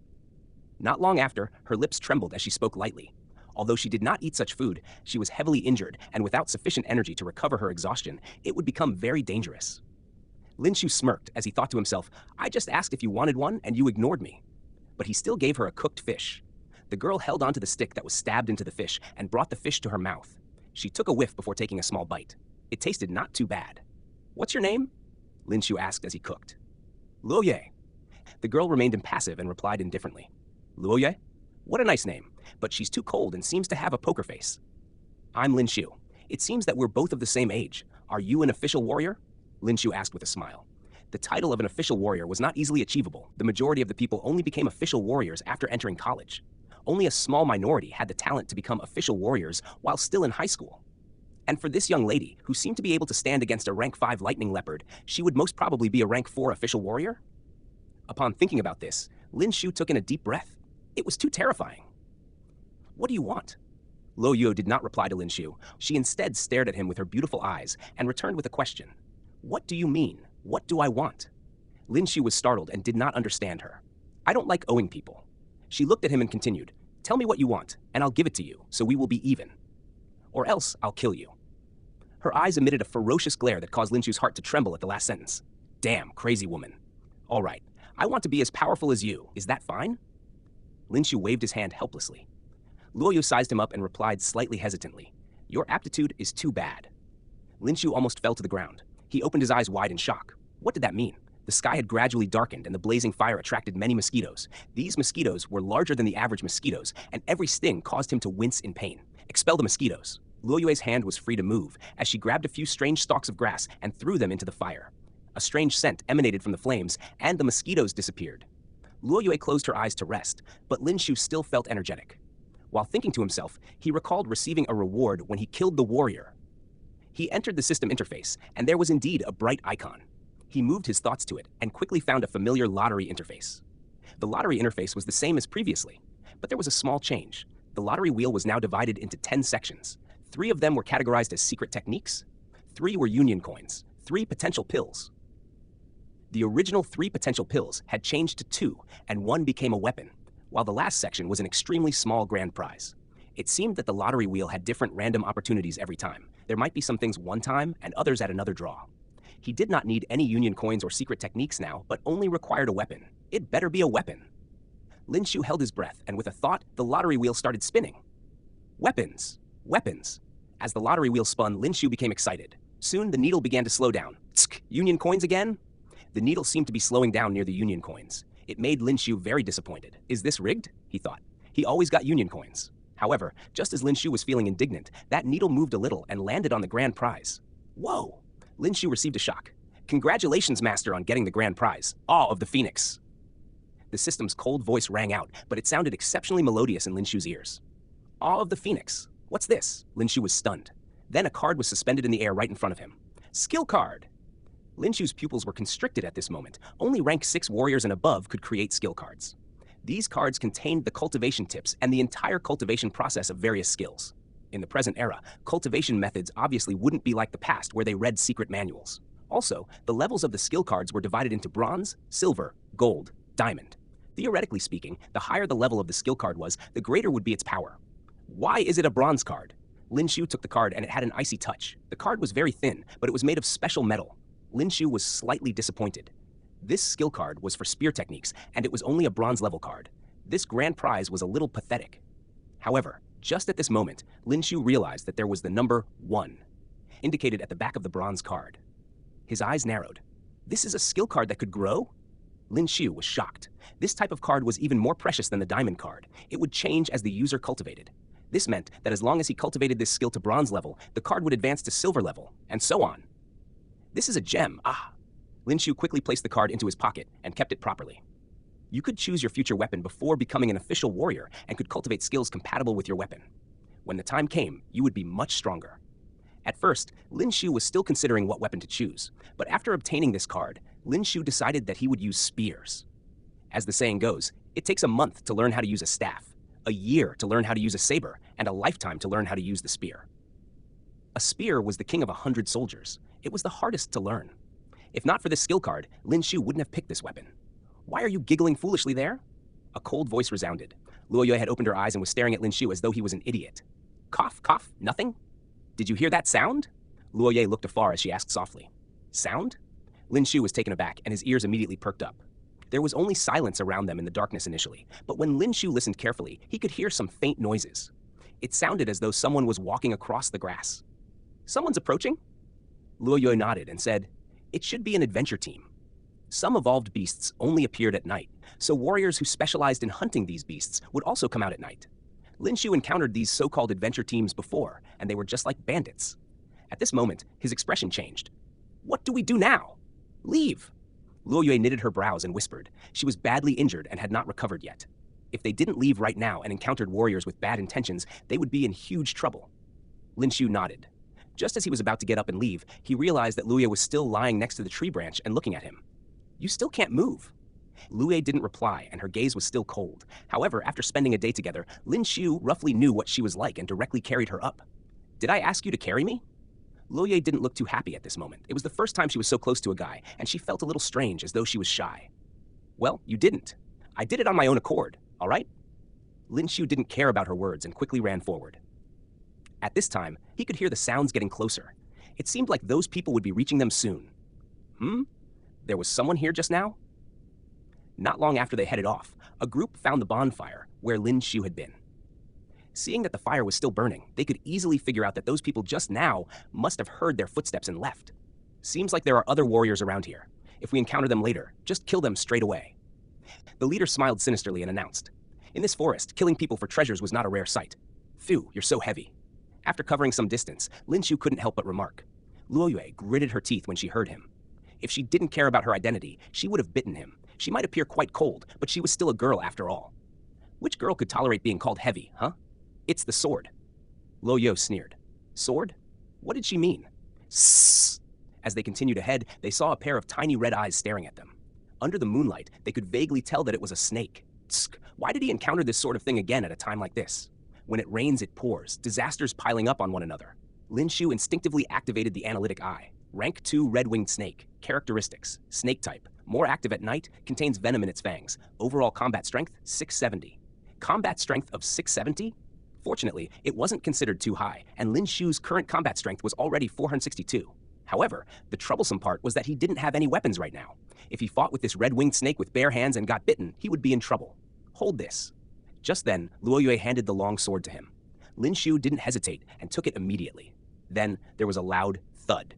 Not long after, her lips trembled as she spoke lightly. Although she did not eat such food, she was heavily injured, and without sufficient energy to recover her exhaustion, it would become very dangerous. Lin Xiu smirked as he thought to himself, I just asked if you wanted one, and you ignored me. But he still gave her a cooked fish. The girl held onto the stick that was stabbed into the fish and brought the fish to her mouth. She took a whiff before taking a small bite. It tasted not too bad. What's your name? Lin Xiu asked as he cooked. Luoye. The girl remained impassive and replied indifferently. Luoye? What a nice name, but she's too cold and seems to have a poker face. I'm Lin Xiu. It seems that we're both of the same age. Are you an official warrior? Lin Xiu asked with a smile. The title of an official warrior was not easily achievable. The majority of the people only became official warriors after entering college. Only a small minority had the talent to become official warriors while still in high school. And for this young lady, who seemed to be able to stand against a rank 5 lightning leopard, she would most probably be a rank 4 official warrior? Upon thinking about this, Lin Xiu took in a deep breath. It was too terrifying. What do you want? Lo Yuo did not reply to Lin Xiu. She instead stared at him with her beautiful eyes and returned with a question. What do you mean? What do I want? Lin Xiu was startled and did not understand her. I don't like owing people. She looked at him and continued, Tell me what you want, and I'll give it to you, so we will be even. Or else I'll kill you. Her eyes emitted a ferocious glare that caused Lin Xiu's heart to tremble at the last sentence. Damn, crazy woman. All right, I want to be as powerful as you. Is that fine? Lin Xiu waved his hand helplessly. Luoyu sized him up and replied slightly hesitantly. Your aptitude is too bad. Lin Xiu almost fell to the ground. He opened his eyes wide in shock. What did that mean? The sky had gradually darkened and the blazing fire attracted many mosquitoes. These mosquitoes were larger than the average mosquitoes, and every sting caused him to wince in pain. Expel the mosquitoes. Luoyue's hand was free to move as she grabbed a few strange stalks of grass and threw them into the fire. A strange scent emanated from the flames, and the mosquitoes disappeared. Luoyue closed her eyes to rest, but Lin Xiu still felt energetic. While thinking to himself, he recalled receiving a reward when he killed the warrior. He entered the system interface, and there was indeed a bright icon. He moved his thoughts to it and quickly found a familiar lottery interface. The lottery interface was the same as previously, but there was a small change. The lottery wheel was now divided into 10 sections. 3 of them were categorized as secret techniques, 3 were union coins, 3 potential pills. The original 3 potential pills had changed to 2, and 1 became a weapon, while the last section was an extremely small grand prize. It seemed that the lottery wheel had different random opportunities every time. There might be some things one time and others at another draw. He did not need any union coins or secret techniques now, but only required a weapon. It better be a weapon. Lin Xiu held his breath, and with a thought, the lottery wheel started spinning. Weapons! Weapons! As the lottery wheel spun, Lin Xiu became excited. Soon, the needle began to slow down. Tsk! Union coins again? The needle seemed to be slowing down near the union coins. It made Lin Xiu very disappointed. Is this rigged? He thought. He always got union coins. However, just as Lin Xiu was feeling indignant, that needle moved a little and landed on the grand prize. Whoa! Lin Xiu received a shock. Congratulations, Master, on getting the grand prize, Awe of the Phoenix. The system's cold voice rang out, but it sounded exceptionally melodious in Lin Xiu's ears. Awe of the Phoenix. What's this? Lin Xiu was stunned. Then a card was suspended in the air right in front of him. Skill card! Lin Xiu's pupils were constricted at this moment. Only rank 6 warriors and above could create skill cards. These cards contained the cultivation tips and the entire cultivation process of various skills. In the present era, cultivation methods obviously wouldn't be like the past where they read secret manuals. Also, the levels of the skill cards were divided into bronze, silver, gold, diamond. Theoretically speaking, the higher the level of the skill card was, the greater would be its power. Why is it a bronze card? Lin Xiu took the card and it had an icy touch. The card was very thin, but it was made of special metal. Lin Xiu was slightly disappointed. This skill card was for spear techniques, and it was only a bronze level card. This grand prize was a little pathetic. However, just at this moment, Lin Xiu realized that there was the number 1, indicated at the back of the bronze card. His eyes narrowed. This is a skill card that could grow? Lin Xiu was shocked. This type of card was even more precious than the diamond card. It would change as the user cultivated. This meant that as long as he cultivated this skill to bronze level, the card would advance to silver level, and so on. This is a gem, ah! Lin Xiu quickly placed the card into his pocket and kept it properly. You could choose your future weapon before becoming an official warrior and could cultivate skills compatible with your weapon. When the time came, you would be much stronger. At first, Lin Xiu was still considering what weapon to choose, but after obtaining this card, Lin Xiu decided that he would use spears. As the saying goes, it takes a month to learn how to use a staff, a year to learn how to use a saber, and a lifetime to learn how to use the spear. A spear was the king of 100 soldiers. It was the hardest to learn. If not for this skill card, Lin Xiu wouldn't have picked this weapon. Why are you giggling foolishly there? A cold voice resounded. Luoyue had opened her eyes and was staring at Lin Xiu as though he was an idiot. Cough, cough, nothing? Did you hear that sound? Luoyue looked afar as she asked softly. Sound? Lin Xiu was taken aback and his ears immediately perked up. There was only silence around them in the darkness initially, but when Lin Xiu listened carefully, he could hear some faint noises. It sounded as though someone was walking across the grass. Someone's approaching? Luoyue nodded and said, It should be an adventure team. Some evolved beasts only appeared at night, so warriors who specialized in hunting these beasts would also come out at night. Lin Xiu encountered these so-called adventure teams before, and they were just like bandits. At this moment, his expression changed. What do we do now? Leave! Luoyue knitted her brows and whispered. She was badly injured and had not recovered yet. If they didn't leave right now and encountered warriors with bad intentions, they would be in huge trouble. Lin Xiu nodded. Just as he was about to get up and leave, he realized that Luoyue was still lying next to the tree branch and looking at him. You still can't move. Luoyue didn't reply, and her gaze was still cold. However, after spending a day together, Lin Xiu roughly knew what she was like and directly carried her up. Did I ask you to carry me? Luoyue didn't look too happy at this moment. It was the first time she was so close to a guy, and she felt a little strange, as though she was shy. Well, you didn't. I did it on my own accord, all right? Lin Xiu didn't care about her words and quickly ran forward. At this time, he could hear the sounds getting closer. It seemed like those people would be reaching them soon. There was someone here just now? Not long after they headed off, a group found the bonfire where Lin Xiu had been. Seeing that the fire was still burning, they could easily figure out that those people just now must have heard their footsteps and left. Seems like there are other warriors around here. If we encounter them later, just kill them straight away. The leader smiled sinisterly and announced, In this forest, killing people for treasures was not a rare sight. Phew, you're so heavy. After covering some distance, Lin Xiu couldn't help but remark. Luoyue gritted her teeth when she heard him. If she didn't care about her identity, she would have bitten him. She might appear quite cold, but she was still a girl after all. Which girl could tolerate being called heavy, huh? It's the sword. Luoyue sneered. Sword? What did she mean? Sssss. As they continued ahead, they saw a pair of tiny red eyes staring at them. Under the moonlight, they could vaguely tell that it was a snake. Tsk. Why did he encounter this sort of thing again at a time like this? When it rains, it pours, disasters piling up on one another. Lin Xiu instinctively activated the analytic eye. Rank 2 red-winged snake. Characteristics. Snake type. More active at night. Contains venom in its fangs. Overall combat strength, 670. Combat strength of 670? Fortunately, it wasn't considered too high, and Lin Xiu's current combat strength was already 462. However, the troublesome part was that he didn't have any weapons right now. If he fought with this red-winged snake with bare hands and got bitten, he would be in trouble. Hold this. Just then, Luoyue handed the long sword to him. Lin Xiu didn't hesitate and took it immediately. Then there was a loud thud.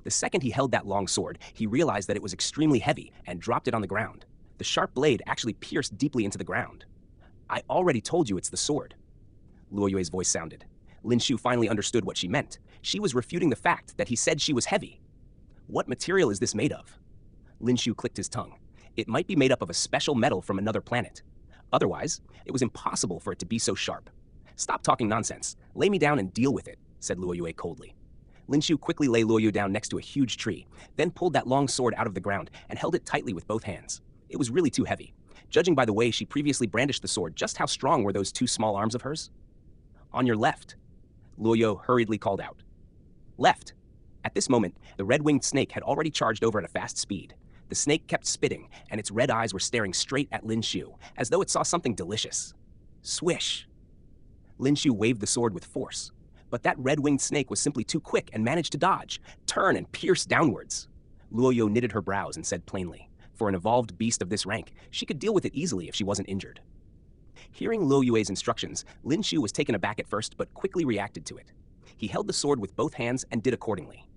The second he held that long sword, he realized that it was extremely heavy and dropped it on the ground. The sharp blade actually pierced deeply into the ground. I already told you it's the sword. Luo Yue's voice sounded. Lin Xiu finally understood what she meant. She was refuting the fact that he said she was heavy. What material is this made of? Lin Xiu clicked his tongue. It might be made up of a special metal from another planet. Otherwise, it was impossible for it to be so sharp. Stop talking nonsense. Lay me down and deal with it, said Luo Yue coldly. Lin Xiu quickly lay Luo Yue down next to a huge tree, then pulled that long sword out of the ground and held it tightly with both hands. It was really too heavy. Judging by the way she previously brandished the sword, just how strong were those two small arms of hers? On your left, Luo Yue hurriedly called out. Left. At this moment, the red-winged snake had already charged over at a fast speed. The snake kept spitting, and its red eyes were staring straight at Lin Xiu, as though it saw something delicious. Swish! Lin Xiu waved the sword with force, but that red-winged snake was simply too quick and managed to dodge, turn, and pierce downwards. Luo Yue knitted her brows and said plainly, for an evolved beast of this rank, she could deal with it easily if she wasn't injured. Hearing Luo Yue's instructions, Lin Xiu was taken aback at first, but quickly reacted to it. He held the sword with both hands and did accordingly.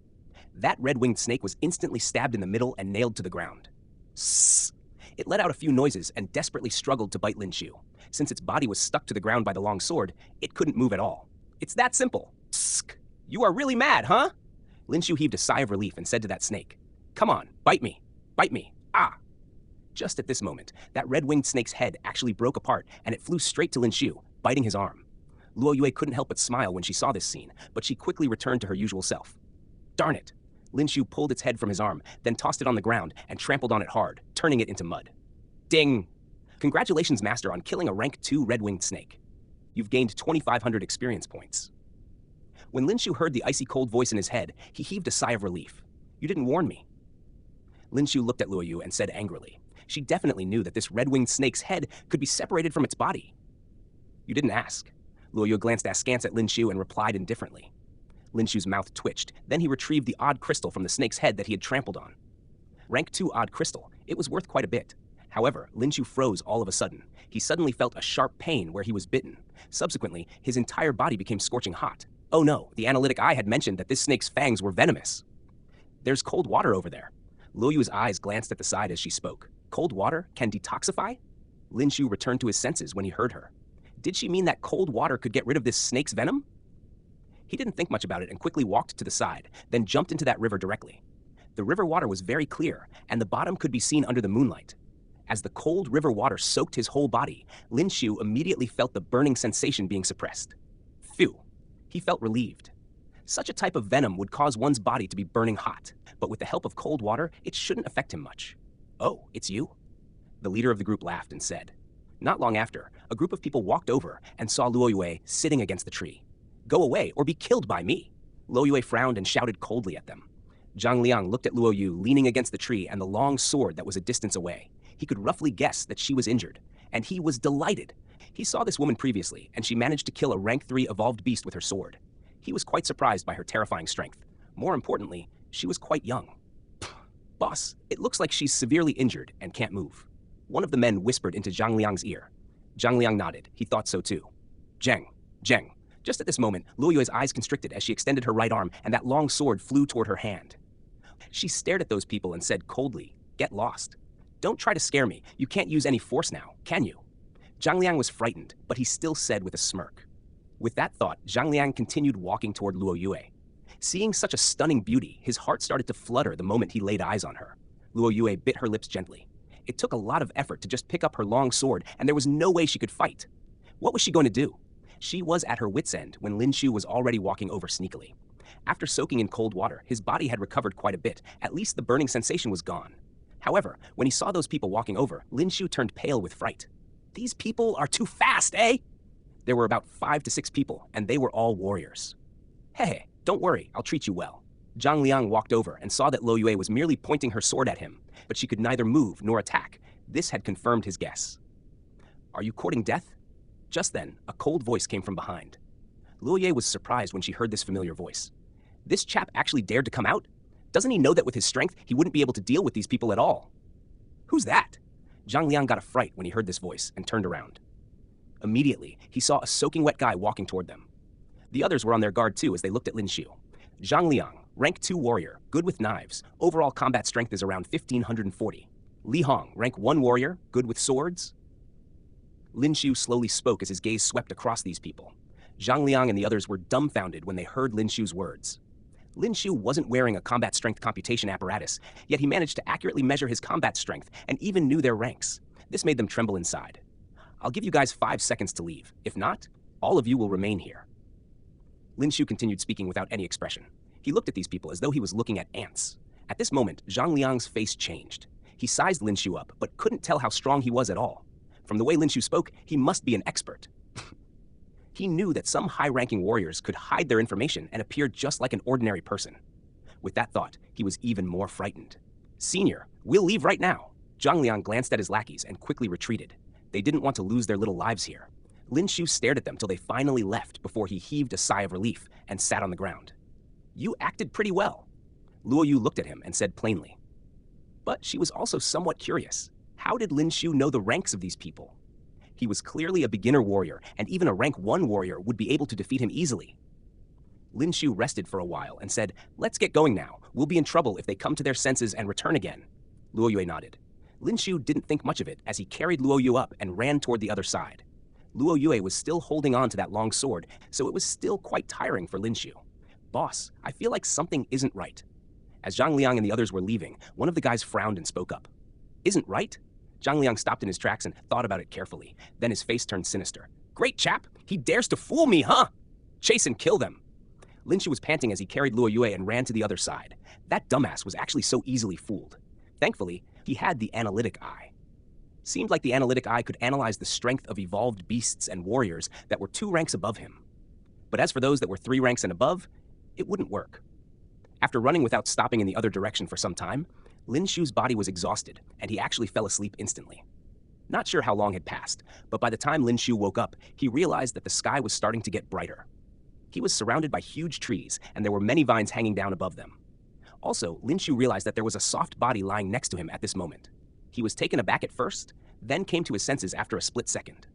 That red-winged snake was instantly stabbed in the middle and nailed to the ground. Sss! It let out a few noises and desperately struggled to bite Lin Xiu. Since its body was stuck to the ground by the long sword, it couldn't move at all. It's that simple. Tsk! You are really mad, huh? Lin Xiu heaved a sigh of relief and said to that snake, Come on, bite me. Bite me. Ah! Just at this moment, that red-winged snake's head actually broke apart and it flew straight to Lin Xiu, biting his arm. Luo Yue couldn't help but smile when she saw this scene, but she quickly returned to her usual self. Darn it! Lin Xiu pulled its head from his arm, then tossed it on the ground and trampled on it hard, turning it into mud. Ding! Congratulations, Master, on killing a rank 2 red-winged snake. You've gained 2,500 experience points. When Lin Xiu heard the icy cold voice in his head, he heaved a sigh of relief. You didn't warn me. Lin Xiu looked at Luo Yue and said angrily. She definitely knew that this red-winged snake's head could be separated from its body. You didn't ask. Luo Yue glanced askance at Lin Xiu and replied indifferently. Lin Xiu's mouth twitched. Then he retrieved the odd crystal from the snake's head that he had trampled on. Rank 2 odd crystal. It was worth quite a bit. However, Lin Xiu froze all of a sudden. He suddenly felt a sharp pain where he was bitten. Subsequently, his entire body became scorching hot. Oh no, the analytic eye had mentioned that this snake's fangs were venomous. There's cold water over there. Luo Yue's eyes glanced at the side as she spoke. Cold water can detoxify? Lin Xiu returned to his senses when he heard her. Did she mean that cold water could get rid of this snake's venom? He didn't think much about it and quickly walked to the side, then jumped into that river directly. The river water was very clear, and the bottom could be seen under the moonlight. As the cold river water soaked his whole body, Lin Xiu immediately felt the burning sensation being suppressed. Phew! He felt relieved. Such a type of venom would cause one's body to be burning hot, but with the help of cold water, it shouldn't affect him much. Oh, it's you? The leader of the group laughed and said. Not long after, a group of people walked over and saw Luo Yue sitting against the tree. Go away or be killed by me. Luo Yue frowned and shouted coldly at them. Zhang Liang looked at Luo Yue leaning against the tree and the long sword that was a distance away. He could roughly guess that she was injured, and he was delighted. He saw this woman previously, and she managed to kill a rank 3 evolved beast with her sword. He was quite surprised by her terrifying strength. More importantly, she was quite young. Boss, it looks like she's severely injured and can't move. One of the men whispered into Zhang Liang's ear. Zhang Liang nodded. He thought so too. Zheng. Just at this moment, Luo Yue's eyes constricted as she extended her right arm, and that long sword flew toward her hand. She stared at those people and said coldly, Get lost. Don't try to scare me. You can't use any force now, can you? Zhang Liang was frightened, but he still said with a smirk. With that thought, Zhang Liang continued walking toward Luo Yue. Seeing such a stunning beauty, his heart started to flutter the moment he laid eyes on her. Luo Yue bit her lips gently. It took a lot of effort to just pick up her long sword, and there was no way she could fight. What was she going to do? She was at her wit's end when Lin Xiu was already walking over sneakily. After soaking in cold water, his body had recovered quite a bit. At least the burning sensation was gone. However, when he saw those people walking over, Lin Xiu turned pale with fright. These people are too fast, eh? There were about 5 to 6 people, and they were all warriors. Hey, don't worry, I'll treat you well. Zhang Liang walked over and saw that Luo Yue was merely pointing her sword at him, but she could neither move nor attack. This had confirmed his guess. Are you courting death? Just then, a cold voice came from behind. Luo Yue was surprised when she heard this familiar voice. This chap actually dared to come out? Doesn't he know that with his strength, he wouldn't be able to deal with these people at all? Who's that? Zhang Liang got a fright when he heard this voice and turned around. Immediately, he saw a soaking wet guy walking toward them. The others were on their guard too as they looked at Lin Xiu. Zhang Liang, rank 2 warrior, good with knives. Overall combat strength is around 1,540. Li Hong, rank 1 warrior, good with swords. Lin Xiu slowly spoke as his gaze swept across these people. Zhang Liang and the others were dumbfounded when they heard Lin Xiu's words. Lin Xiu wasn't wearing a combat strength computation apparatus, yet he managed to accurately measure his combat strength and even knew their ranks. This made them tremble inside. I'll give you guys 5 seconds to leave. If not, all of you will remain here. Lin Xiu continued speaking without any expression. He looked at these people as though he was looking at ants. At this moment, Zhang Liang's face changed. He sized Lin Xiu up, but couldn't tell how strong he was at all. From the way Lin Xiu spoke, he must be an expert. He knew that some high-ranking warriors could hide their information and appear just like an ordinary person. With that thought, he was even more frightened. Senior, we'll leave right now. Zhang Liang glanced at his lackeys and quickly retreated. They didn't want to lose their little lives here. Lin Xiu stared at them till they finally left before he heaved a sigh of relief and sat on the ground. You acted pretty well. Luo Yu looked at him and said plainly. But she was also somewhat curious. How did Lin Xiu know the ranks of these people? He was clearly a beginner warrior, and even a rank 1 warrior would be able to defeat him easily. Lin Xiu rested for a while and said, "Let's get going now. We'll be in trouble if they come to their senses and return again." Luo Yue nodded. Lin Xiu didn't think much of it as he carried Luo Yu up and ran toward the other side. Luo Yue was still holding on to that long sword, so it was still quite tiring for Lin Xiu. "Boss, I feel like something isn't right." As Zhang Liang and the others were leaving, one of the guys frowned and spoke up. "Isn't right?" Zhang Liang stopped in his tracks and thought about it carefully. Then his face turned sinister. "Great chap! He dares to fool me, huh? Chase and kill them!" Lin Xiu was panting as he carried Luo Yue and ran to the other side. That dumbass was actually so easily fooled. Thankfully, he had the analytic eye. Seemed like the analytic eye could analyze the strength of evolved beasts and warriors that were 2 ranks above him. But as for those that were 3 ranks and above, it wouldn't work. After running without stopping in the other direction for some time, Lin Xiu's body was exhausted, and he actually fell asleep instantly. Not sure how long had passed, but by the time Lin Xiu woke up, he realized that the sky was starting to get brighter. He was surrounded by huge trees, and there were many vines hanging down above them. Also, Lin Xiu realized that there was a soft body lying next to him at this moment. He was taken aback at first, then came to his senses after a split second.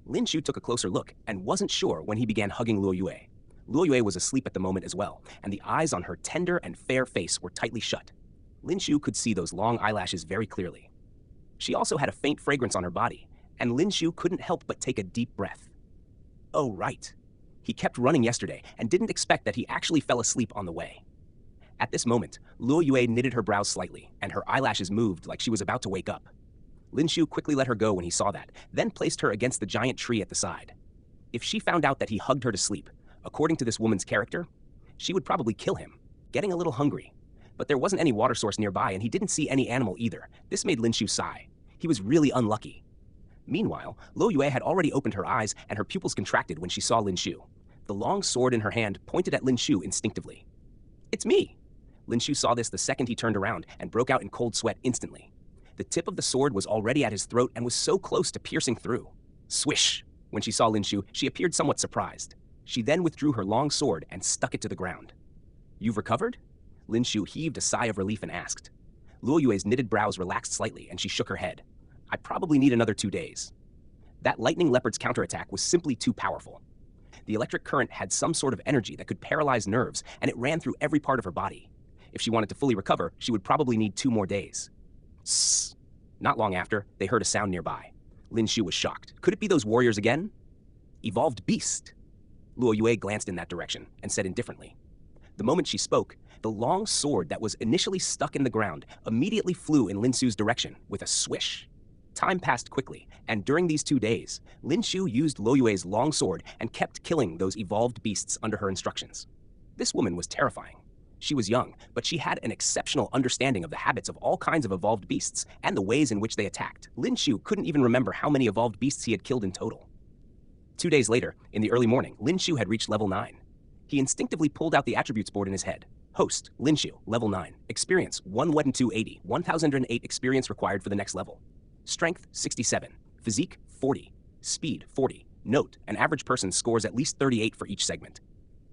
Lin Xiu took a closer look and wasn't sure when he began hugging Luo Yue. Luo Yue was asleep at the moment as well, and the eyes on her tender and fair face were tightly shut. Lin Xiu could see those long eyelashes very clearly. She also had a faint fragrance on her body, and Lin Xiu couldn't help but take a deep breath. Oh, right. He kept running yesterday and didn't expect that he actually fell asleep on the way. At this moment, Luo Yue knitted her brows slightly, and her eyelashes moved like she was about to wake up. Lin Xiu quickly let her go when he saw that, then placed her against the giant tree at the side. If she found out that he hugged her to sleep, according to this woman's character, she would probably kill him, getting a little hungry. But there wasn't any water source nearby, and he didn't see any animal either. This made Lin Xiu sigh. He was really unlucky. Meanwhile, Luo Yue had already opened her eyes, and her pupils contracted when she saw Lin Xiu. The long sword in her hand pointed at Lin Xiu instinctively. "It's me!" Lin Xiu saw this the second he turned around and broke out in cold sweat instantly. The tip of the sword was already at his throat and was so close to piercing through. Swish! When she saw Lin Xiu, she appeared somewhat surprised. She then withdrew her long sword and stuck it to the ground. "You've recovered?" Lin Xiu heaved a sigh of relief and asked. Luo Yue's knitted brows relaxed slightly, and she shook her head. "I probably need another 2 days." That lightning leopard's counterattack was simply too powerful. The electric current had some sort of energy that could paralyze nerves, and it ran through every part of her body. If she wanted to fully recover, she would probably need 2 more days. Sss. Not long after, they heard a sound nearby. Lin Xiu was shocked. Could it be those warriors again? Evolved beast. Luo Yue glanced in that direction and said indifferently. The moment she spoke, the long sword that was initially stuck in the ground immediately flew in Lin Xiu's direction with a swish. Time passed quickly, and during these 2 days, Lin Xiu used Luo Yue's long sword and kept killing those evolved beasts under her instructions. This woman was terrifying. She was young, but she had an exceptional understanding of the habits of all kinds of evolved beasts and the ways in which they attacked. Lin Xiu couldn't even remember how many evolved beasts he had killed in total. 2 days later, in the early morning, Lin Xiu had reached level 9. He instinctively pulled out the attributes board in his head. Host, Lin Xiu, level 9. Experience, 11280. 1008 experience required for the next level. Strength, 67. Physique, 40. Speed, 40. Note, an average person scores at least 38 for each segment.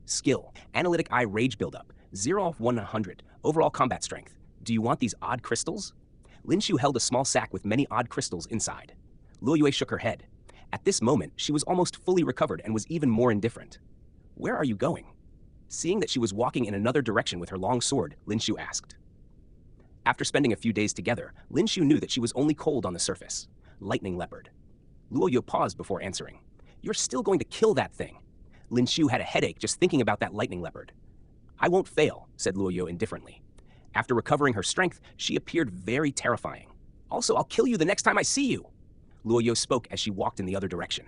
Skill, Analytic Eye Rage Buildup, 0 of 100. Overall combat strength. Do you want these odd crystals? Lin Xiu held a small sack with many odd crystals inside. Luo Yue shook her head. At this moment, she was almost fully recovered and was even more indifferent. Where are you going? Seeing that she was walking in another direction with her long sword, Lin Xiu asked. After spending a few days together, Lin Xiu knew that she was only cold on the surface. Lightning leopard. Luo Yue paused before answering. You're still going to kill that thing. Lin Xiu had a headache just thinking about that lightning leopard. I won't fail, said Luoyo indifferently. After recovering her strength, she appeared very terrifying. Also, I'll kill you the next time I see you. Luoyo spoke as she walked in the other direction.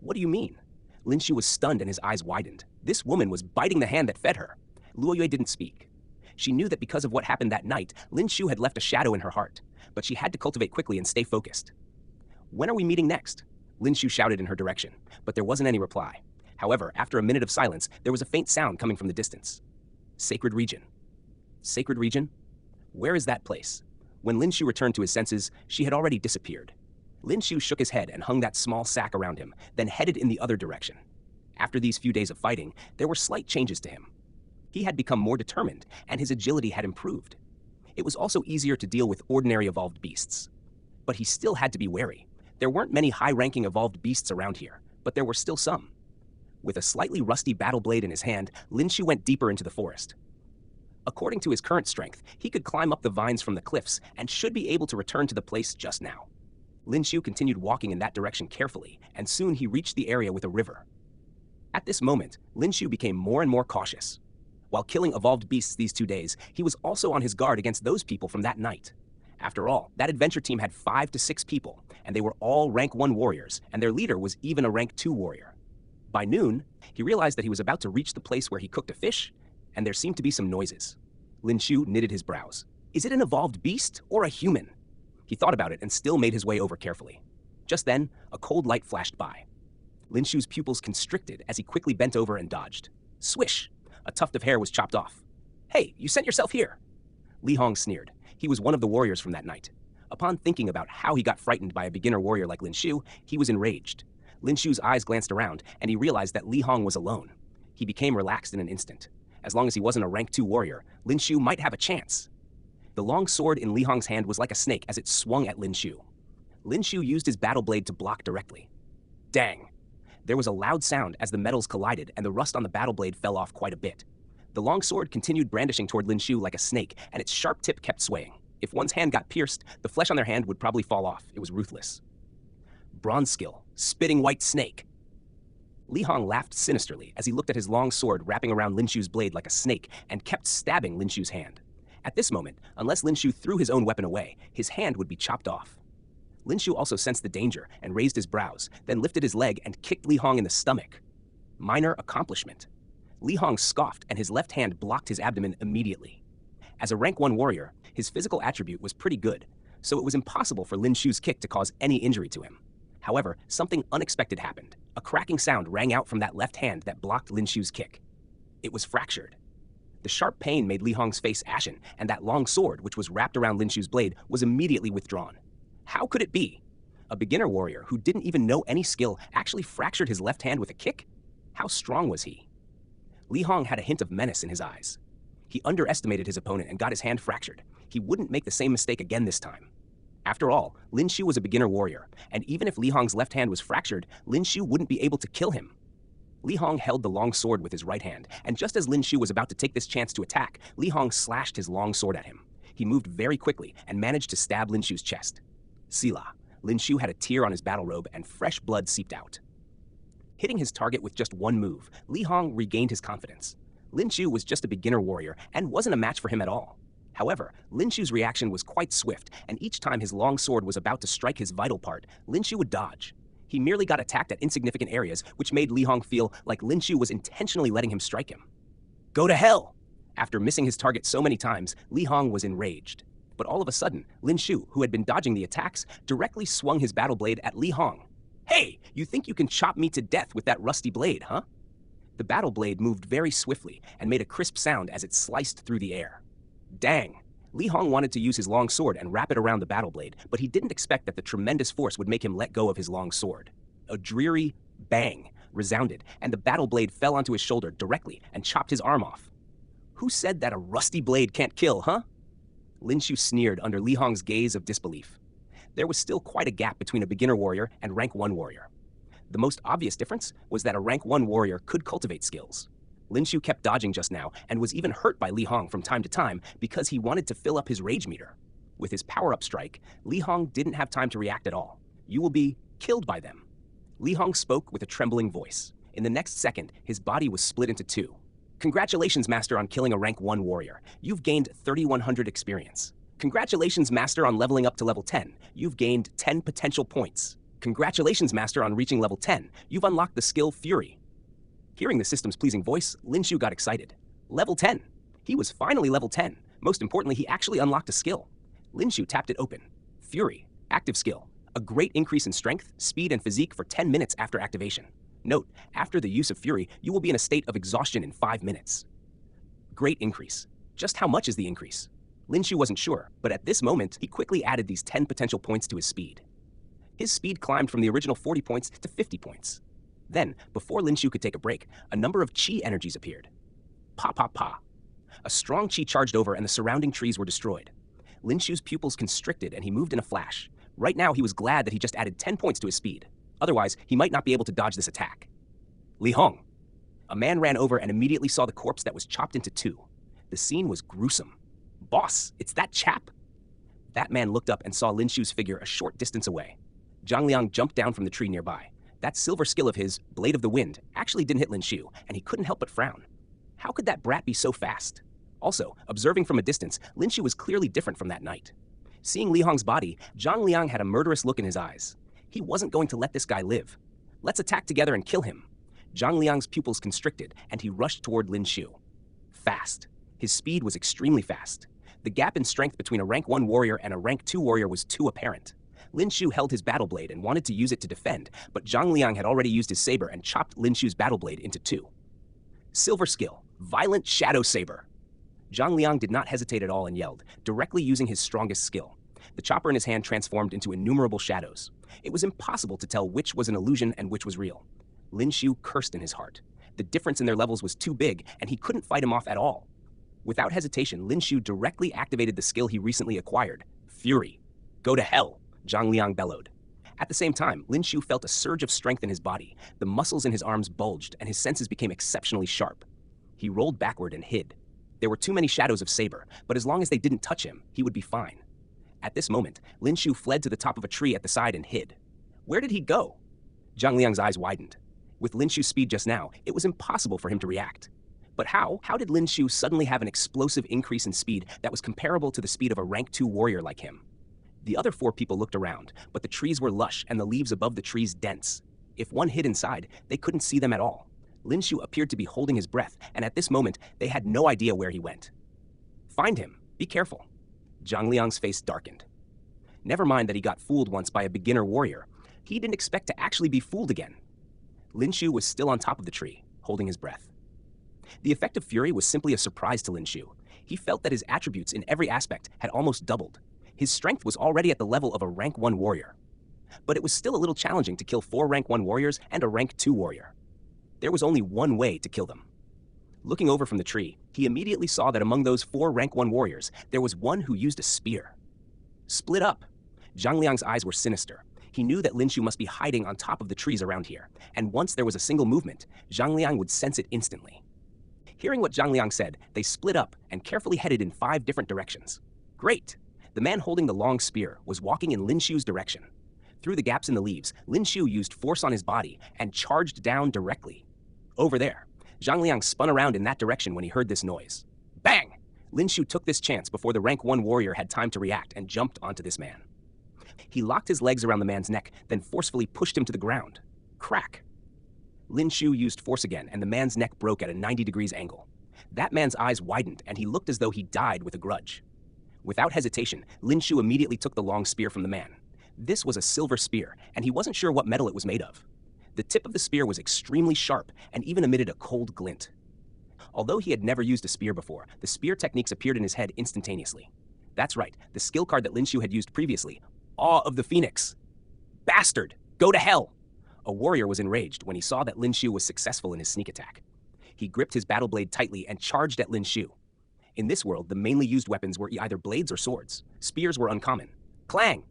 What do you mean? Lin Xiu was stunned and his eyes widened. This woman was biting the hand that fed her. Luoyo didn't speak. She knew that because of what happened that night, Lin Xiu had left a shadow in her heart, but she had to cultivate quickly and stay focused. When are we meeting next? Lin Xiu shouted in her direction, but there wasn't any reply. However, after a minute of silence, there was a faint sound coming from the distance. Sacred region. Sacred region? Where is that place? When Lin Xiu returned to his senses, she had already disappeared. Lin Xiu shook his head and hung that small sack around him, then headed in the other direction. After these few days of fighting, there were slight changes to him. He had become more determined, and his agility had improved. It was also easier to deal with ordinary evolved beasts. But he still had to be wary. There weren't many high-ranking evolved beasts around here, but there were still some. With a slightly rusty battle blade in his hand, Lin Xiu went deeper into the forest. According to his current strength, he could climb up the vines from the cliffs and should be able to return to the place just now. Lin Xiu continued walking in that direction carefully, and soon he reached the area with a river. At this moment, Lin Xiu became more and more cautious. While killing evolved beasts these 2 days, he was also on his guard against those people from that night. After all, that adventure team had 5 to 6 people, and they were all rank 1 warriors, and their leader was even a rank 2 warrior. By noon, he realized that he was about to reach the place where he cooked a fish, and there seemed to be some noises. Lin Xiu knitted his brows. Is it an evolved beast or a human? He thought about it and still made his way over carefully. Just then, a cold light flashed by. Lin Xiu's pupils constricted as he quickly bent over and dodged. Swish! A tuft of hair was chopped off. Hey, you sent yourself here! Li Hong sneered. He was one of the warriors from that night. Upon thinking about how he got frightened by a beginner warrior like Lin Xiu, he was enraged. Lin Xiu's eyes glanced around, and he realized that Li Hong was alone. He became relaxed in an instant. As long as he wasn't a rank 2 warrior, Lin Xiu might have a chance. The long sword in Li Hong's hand was like a snake as it swung at Lin Xiu. Lin Xiu used his battle blade to block directly. Dang! There was a loud sound as the metals collided and the rust on the battle blade fell off quite a bit. The long sword continued brandishing toward Lin Xiu like a snake, and its sharp tip kept swaying. If one's hand got pierced, the flesh on their hand would probably fall off. It was ruthless. Bronze skill, spitting white snake. Li Hong laughed sinisterly as he looked at his long sword wrapping around Lin Xiu's blade like a snake and kept stabbing Lin Xiu's hand. At this moment, unless Lin Xiu threw his own weapon away, his hand would be chopped off. Lin Xiu also sensed the danger and raised his brows, then lifted his leg and kicked Li Hong in the stomach. Minor accomplishment. Li Hong scoffed and his left hand blocked his abdomen immediately. As a rank 1 warrior, his physical attribute was pretty good, so it was impossible for Lin Xiu's kick to cause any injury to him. However, something unexpected happened. A cracking sound rang out from that left hand that blocked Lin Xiu's kick. It was fractured. The sharp pain made Li Hong's face ashen, and that long sword, which was wrapped around Lin Xiu's blade, was immediately withdrawn. How could it be? A beginner warrior who didn't even know any skill actually fractured his left hand with a kick? How strong was he? Li Hong had a hint of menace in his eyes. He underestimated his opponent and got his hand fractured. He wouldn't make the same mistake again this time. After all, Lin Xiu was a beginner warrior, and even if Li Hong's left hand was fractured, Lin Xiu wouldn't be able to kill him. Li Hong held the long sword with his right hand, and just as Lin Xiu was about to take this chance to attack, Li Hong slashed his long sword at him. He moved very quickly and managed to stab Lin Xiu's chest. Sila. Lin Xiu had a tear on his battle robe and fresh blood seeped out. Hitting his target with just one move, Li Hong regained his confidence. Lin Xiu was just a beginner warrior and wasn't a match for him at all. However, Lin Xiu's reaction was quite swift, and each time his long sword was about to strike his vital part, Lin Xiu would dodge. He merely got attacked at insignificant areas, which made Li Hong feel like Lin Xiu was intentionally letting him strike him. Go to hell! After missing his target so many times, Li Hong was enraged. But all of a sudden, Lin Xiu, who had been dodging the attacks, directly swung his battle blade at Li Hong. Hey, you think you can chop me to death with that rusty blade, huh? The battle blade moved very swiftly and made a crisp sound as it sliced through the air. Dang! Li Hong wanted to use his long sword and wrap it around the battle blade, but he didn't expect that the tremendous force would make him let go of his long sword. A dreary bang resounded, and the battle blade fell onto his shoulder directly and chopped his arm off. Who said that a rusty blade can't kill, huh? Lin Xiu sneered under Li Hong's gaze of disbelief. There was still quite a gap between a beginner warrior and rank 1 warrior. The most obvious difference was that a rank 1 warrior could cultivate skills. Lin Xiu kept dodging just now and was even hurt by Li Hong from time to time because he wanted to fill up his rage meter. With his power-up strike, Li Hong didn't have time to react at all. You will be killed by them. Li Hong spoke with a trembling voice. In the next second, his body was split into two. Congratulations, Master, on killing a rank 1 warrior. You've gained 3,100 experience. Congratulations, Master, on leveling up to level 10. You've gained 10 potential points. Congratulations, Master, on reaching level 10. You've unlocked the skill Fury. Hearing the system's pleasing voice, Lin Xiu got excited. Level 10. He was finally level 10. Most importantly, he actually unlocked a skill. Lin Xiu tapped it open. Fury. Active skill. A great increase in strength, speed, and physique for 10 minutes after activation. Note, after the use of Fury, you will be in a state of exhaustion in 5 minutes. Great increase. Just how much is the increase? Lin Xiu wasn't sure, but at this moment, he quickly added these 10 potential points to his speed. His speed climbed from the original 40 points to 50 points. Then, before Lin Xiu could take a break, a number of chi energies appeared. Pa pa pa. A strong chi charged over and the surrounding trees were destroyed. Lin Xiu's pupils constricted and he moved in a flash. Right now, he was glad that he just added 10 points to his speed. Otherwise, he might not be able to dodge this attack. Li Hong. A man ran over and immediately saw the corpse that was chopped into two. The scene was gruesome. Boss, it's that chap. That man looked up and saw Lin Xiu's figure a short distance away. Zhang Liang jumped down from the tree nearby. That silver skill of his, Blade of the Wind, actually didn't hit Lin Xiu, and he couldn't help but frown. How could that brat be so fast? Also, observing from a distance, Lin Xiu was clearly different from that night. Seeing Li Hong's body, Zhang Liang had a murderous look in his eyes. He wasn't going to let this guy live. Let's attack together and kill him. Zhang Liang's pupils constricted, and he rushed toward Lin Xiu. Fast. His speed was extremely fast. The gap in strength between a rank 1 warrior and a rank 2 warrior was too apparent. Lin Xiu held his battle blade and wanted to use it to defend, but Zhang Liang had already used his saber and chopped Lin Xiu's battle blade into two. Silver skill, Violent Shadow Saber. Zhang Liang did not hesitate at all and yelled, directly using his strongest skill. The chopper in his hand transformed into innumerable shadows. It was impossible to tell which was an illusion and which was real. Lin Xiu cursed in his heart. The difference in their levels was too big, and he couldn't fight him off at all. Without hesitation, Lin Xiu directly activated the skill he recently acquired, Fury. Go to hell, Zhang Liang bellowed. At the same time, Lin Xiu felt a surge of strength in his body. The muscles in his arms bulged, and his senses became exceptionally sharp. He rolled backward and hid. There were too many shadows of Saber, but as long as they didn't touch him, he would be fine. At this moment, Lin Xiu fled to the top of a tree at the side and hid. Where did he go? Zhang Liang's eyes widened. With Lin Xiu's speed just now, it was impossible for him to react. But how? How did Lin Xiu suddenly have an explosive increase in speed that was comparable to the speed of a rank 2 warrior like him? The other 4 people looked around, but the trees were lush and the leaves above the trees dense. If one hid inside, they couldn't see them at all. Lin Xiu appeared to be holding his breath, and at this moment, they had no idea where he went. Find him. Be careful. Zhang Liang's face darkened. Never mind that he got fooled once by a beginner warrior. He didn't expect to actually be fooled again. Lin Xiu was still on top of the tree, holding his breath. The effect of Fury was simply a surprise to Lin Xiu. He felt that his attributes in every aspect had almost doubled. His strength was already at the level of a rank 1 warrior. But it was still a little challenging to kill 4 rank 1 warriors and a rank 2 warrior. There was only one way to kill them. Looking over from the tree, he immediately saw that among those 4 rank 1 warriors, there was one who used a spear. Split up. Zhang Liang's eyes were sinister. He knew that Lin Xiu must be hiding on top of the trees around here, and once there was a single movement, Zhang Liang would sense it instantly. Hearing what Zhang Liang said, they split up and carefully headed in 5 different directions. Great! The man holding the long spear was walking in Lin Xiu's direction. Through the gaps in the leaves, Lin Xiu used force on his body and charged down directly. Over there. Zhang Liang spun around in that direction when he heard this noise. Bang! Lin Xiu took this chance before the rank 1 warrior had time to react and jumped onto this man. He locked his legs around the man's neck, then forcefully pushed him to the ground. Crack! Lin Xiu used force again, and the man's neck broke at a 90 degrees angle. That man's eyes widened, and he looked as though he died with a grudge. Without hesitation, Lin Xiu immediately took the long spear from the man. This was a silver spear, and he wasn't sure what metal it was made of. The tip of the spear was extremely sharp and even emitted a cold glint. Although he had never used a spear before, the spear techniques appeared in his head instantaneously. That's right, the skill card that Lin Xiu had used previously. Awe of the Phoenix. Bastard! Go to hell! A warrior was enraged when he saw that Lin Xiu was successful in his sneak attack. He gripped his battle blade tightly and charged at Lin Xiu. In this world, the mainly used weapons were either blades or swords. Spears were uncommon. Clang!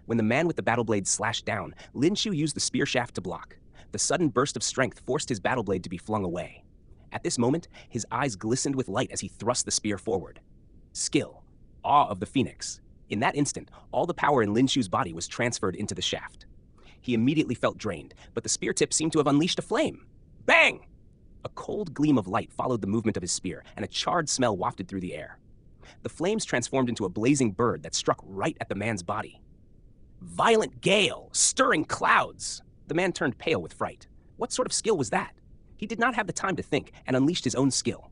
When the man with the battle blade slashed down, Lin Xiu used the spear shaft to block. The sudden burst of strength forced his battle blade to be flung away. At this moment, his eyes glistened with light as he thrust the spear forward. Skill. Awe of the Phoenix. In that instant, all the power in Lin Xiu's body was transferred into the shaft. He immediately felt drained, but the spear tip seemed to have unleashed a flame. Bang! A cold gleam of light followed the movement of his spear, and a charred smell wafted through the air. The flames transformed into a blazing bird that struck right at the man's body. Violent gale, stirring clouds! The man turned pale with fright. What sort of skill was that? He did not have the time to think and unleashed his own skill.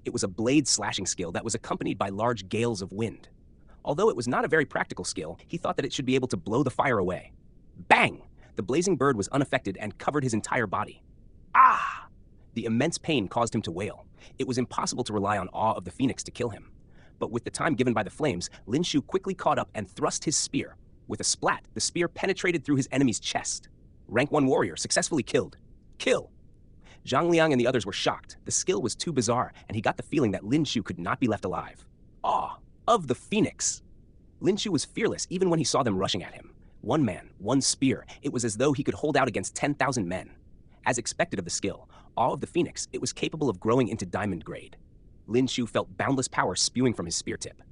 It was a blade-slashing skill that was accompanied by large gales of wind. Although it was not a very practical skill, he thought that it should be able to blow the fire away. Bang! The blazing bird was unaffected and covered his entire body. Ah! The immense pain caused him to wail. It was impossible to rely on awe of the phoenix to kill him. But with the time given by the flames, Lin Xiu quickly caught up and thrust his spear. With a splat, the spear penetrated through his enemy's chest. Rank 1 warrior successfully killed. Kill! Zhang Liang and the others were shocked. The skill was too bizarre, and he got the feeling that Lin Xiu could not be left alive. Awe of the phoenix! Lin Xiu was fearless even when he saw them rushing at him. One man, one spear. It was as though he could hold out against 10,000 men. As expected of the skill, awe of the phoenix, it was capable of growing into diamond grade. Lin Xiu felt boundless power spewing from his spear tip.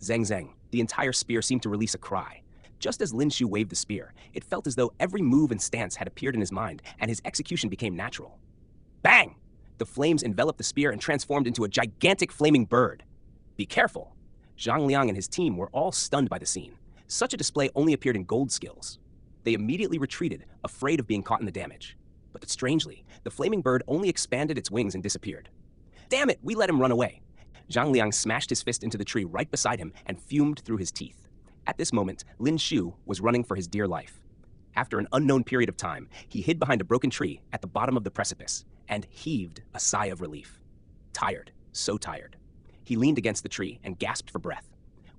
Zeng zeng, the entire spear seemed to release a cry. Just as Lin Xiu waved the spear, it felt as though every move and stance had appeared in his mind, and his execution became natural. Bang! The flames enveloped the spear and transformed into a gigantic flaming bird. Be careful! Zhang Liang and his team were all stunned by the scene. Such a display only appeared in gold skills. They immediately retreated, afraid of being caught in the damage. But strangely, the flaming bird only expanded its wings and disappeared. Damn it, we let him run away. Zhang Liang smashed his fist into the tree right beside him and fumed through his teeth. At this moment, Lin Xiu was running for his dear life. After an unknown period of time, he hid behind a broken tree at the bottom of the precipice and heaved a sigh of relief. Tired, so tired. He leaned against the tree and gasped for breath.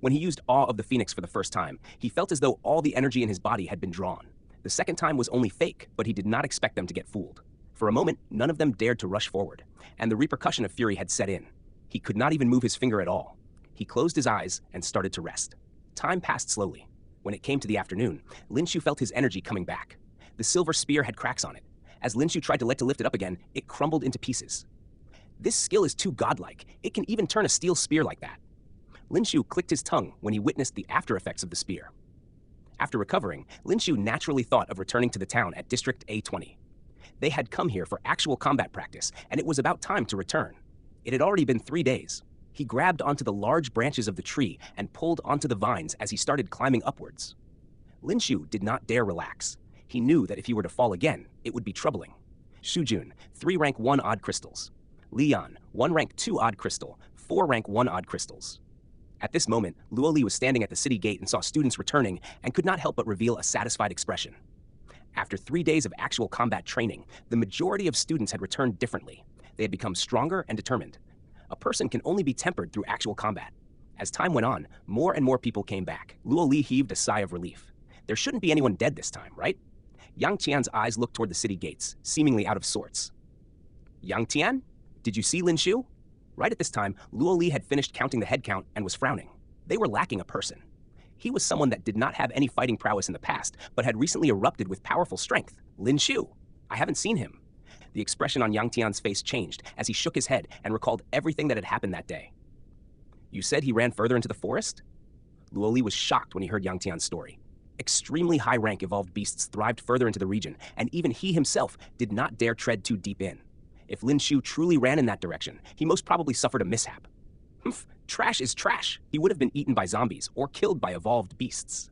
When he used awe of the phoenix for the first time, he felt as though all the energy in his body had been drawn. The second time was only fake, but he did not expect them to get fooled. For a moment, none of them dared to rush forward, and the repercussion of fury had set in. He could not even move his finger at all. He closed his eyes and started to rest. Time passed slowly. When it came to the afternoon, Lin Xiu felt his energy coming back. The silver spear had cracks on it. As Lin Xiu tried to lift it up again, it crumbled into pieces. This skill is too godlike. It can even turn a steel spear like that. Lin Xiu clicked his tongue when he witnessed the after effects of the spear. After recovering, Lin Xiu naturally thought of returning to the town at District A20. They had come here for actual combat practice, and it was about time to return. It had already been 3 days. He grabbed onto the large branches of the tree and pulled onto the vines as he started climbing upwards. Lin Xiu did not dare relax. He knew that if he were to fall again, it would be troubling. Shujun, 3 rank 1 odd crystals. Lian, 1 rank 2 odd crystal, 4 rank 1 odd crystals. At this moment, Luo Li was standing at the city gate and saw students returning and could not help but reveal a satisfied expression. After 3 days of actual combat training, the majority of students had returned differently. They had become stronger and determined. A person can only be tempered through actual combat. As time went on, more and more people came back. Luo Li heaved a sigh of relief. There shouldn't be anyone dead this time, right? Yang Tian's eyes looked toward the city gates, seemingly out of sorts. Yang Tian? Did you see Lin Xiu? Right at this time, Luo Li had finished counting the head count and was frowning. They were lacking a person. He was someone that did not have any fighting prowess in the past, but had recently erupted with powerful strength. Lin Xiu. I haven't seen him. The expression on Yang Tian's face changed as he shook his head and recalled everything that had happened that day. You said he ran further into the forest? Luo Li was shocked when he heard Yang Tian's story. Extremely high-rank evolved beasts thrived further into the region, and even he himself did not dare tread too deep in. If Lin Xiu truly ran in that direction, he most probably suffered a mishap. Humph, trash is trash. He would have been eaten by zombies or killed by evolved beasts.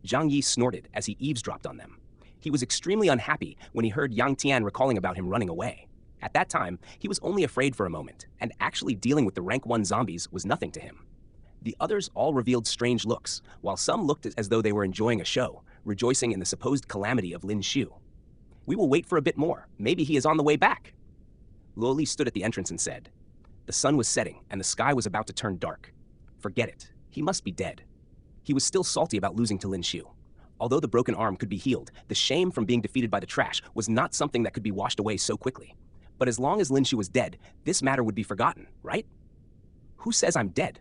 Zhang Yi snorted as he eavesdropped on them. He was extremely unhappy when he heard Yang Tian recalling about him running away. At that time, he was only afraid for a moment, and actually dealing with the rank 1 zombies was nothing to him. The others all revealed strange looks, while some looked as though they were enjoying a show, rejoicing in the supposed calamity of Lin Xiu. We will wait for a bit more. Maybe he is on the way back. Luo Li stood at the entrance and said, the sun was setting and the sky was about to turn dark. Forget it. He must be dead. He was still salty about losing to Lin Xiu. Although the broken arm could be healed, the shame from being defeated by the trash was not something that could be washed away so quickly. But as long as Lin Xiu was dead, this matter would be forgotten, right? Who says I'm dead?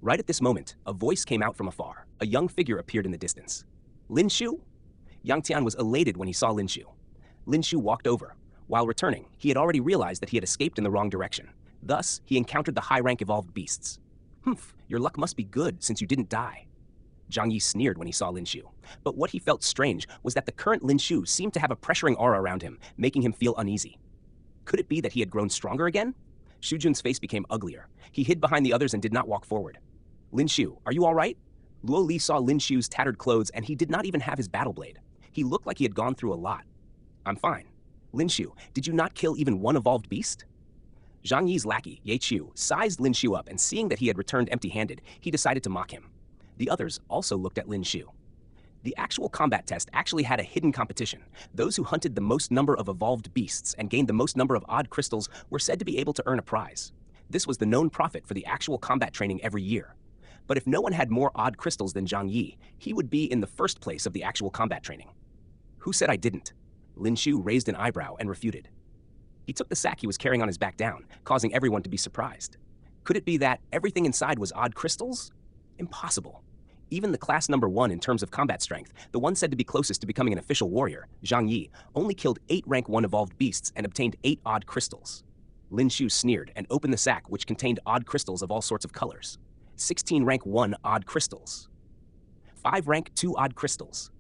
Right at this moment, a voice came out from afar. A young figure appeared in the distance. Lin Xiu? Yang Tian was elated when he saw Lin Xiu. Lin Xiu walked over. While returning, he had already realized that he had escaped in the wrong direction. Thus, he encountered the high-rank evolved beasts. Humph, your luck must be good since you didn't die. Zhang Yi sneered when he saw Lin Xiu. But what he felt strange was that the current Lin Xiu seemed to have a pressuring aura around him, making him feel uneasy. Could it be that he had grown stronger again? Xu Jun's face became uglier. He hid behind the others and did not walk forward. Lin Xiu, are you all right? Luo Li saw Lin Xiu's tattered clothes and he did not even have his battle blade. He looked like he had gone through a lot. I'm fine. Lin Xiu, did you not kill even one evolved beast? Zhang Yi's lackey, Ye Qiu, sized Lin Xiu up and seeing that he had returned empty-handed, he decided to mock him. The others also looked at Lin Xiu. The actual combat test actually had a hidden competition. Those who hunted the most number of evolved beasts and gained the most number of odd crystals were said to be able to earn a prize. This was the known profit for the actual combat training every year. But if no one had more odd crystals than Zhang Yi, he would be in the first place of the actual combat training. Who said I didn't? Lin Xiu raised an eyebrow and refuted. He took the sack he was carrying on his back down, causing everyone to be surprised. Could it be that everything inside was odd crystals? Impossible. Even the class number 1 in terms of combat strength, the one said to be closest to becoming an official warrior, Zhang Yi, only killed 8 rank 1 evolved beasts and obtained 8 odd crystals. Lin Xiu sneered and opened the sack, which contained odd crystals of all sorts of colors. 16 rank 1 odd crystals. 5 rank 2 odd crystals.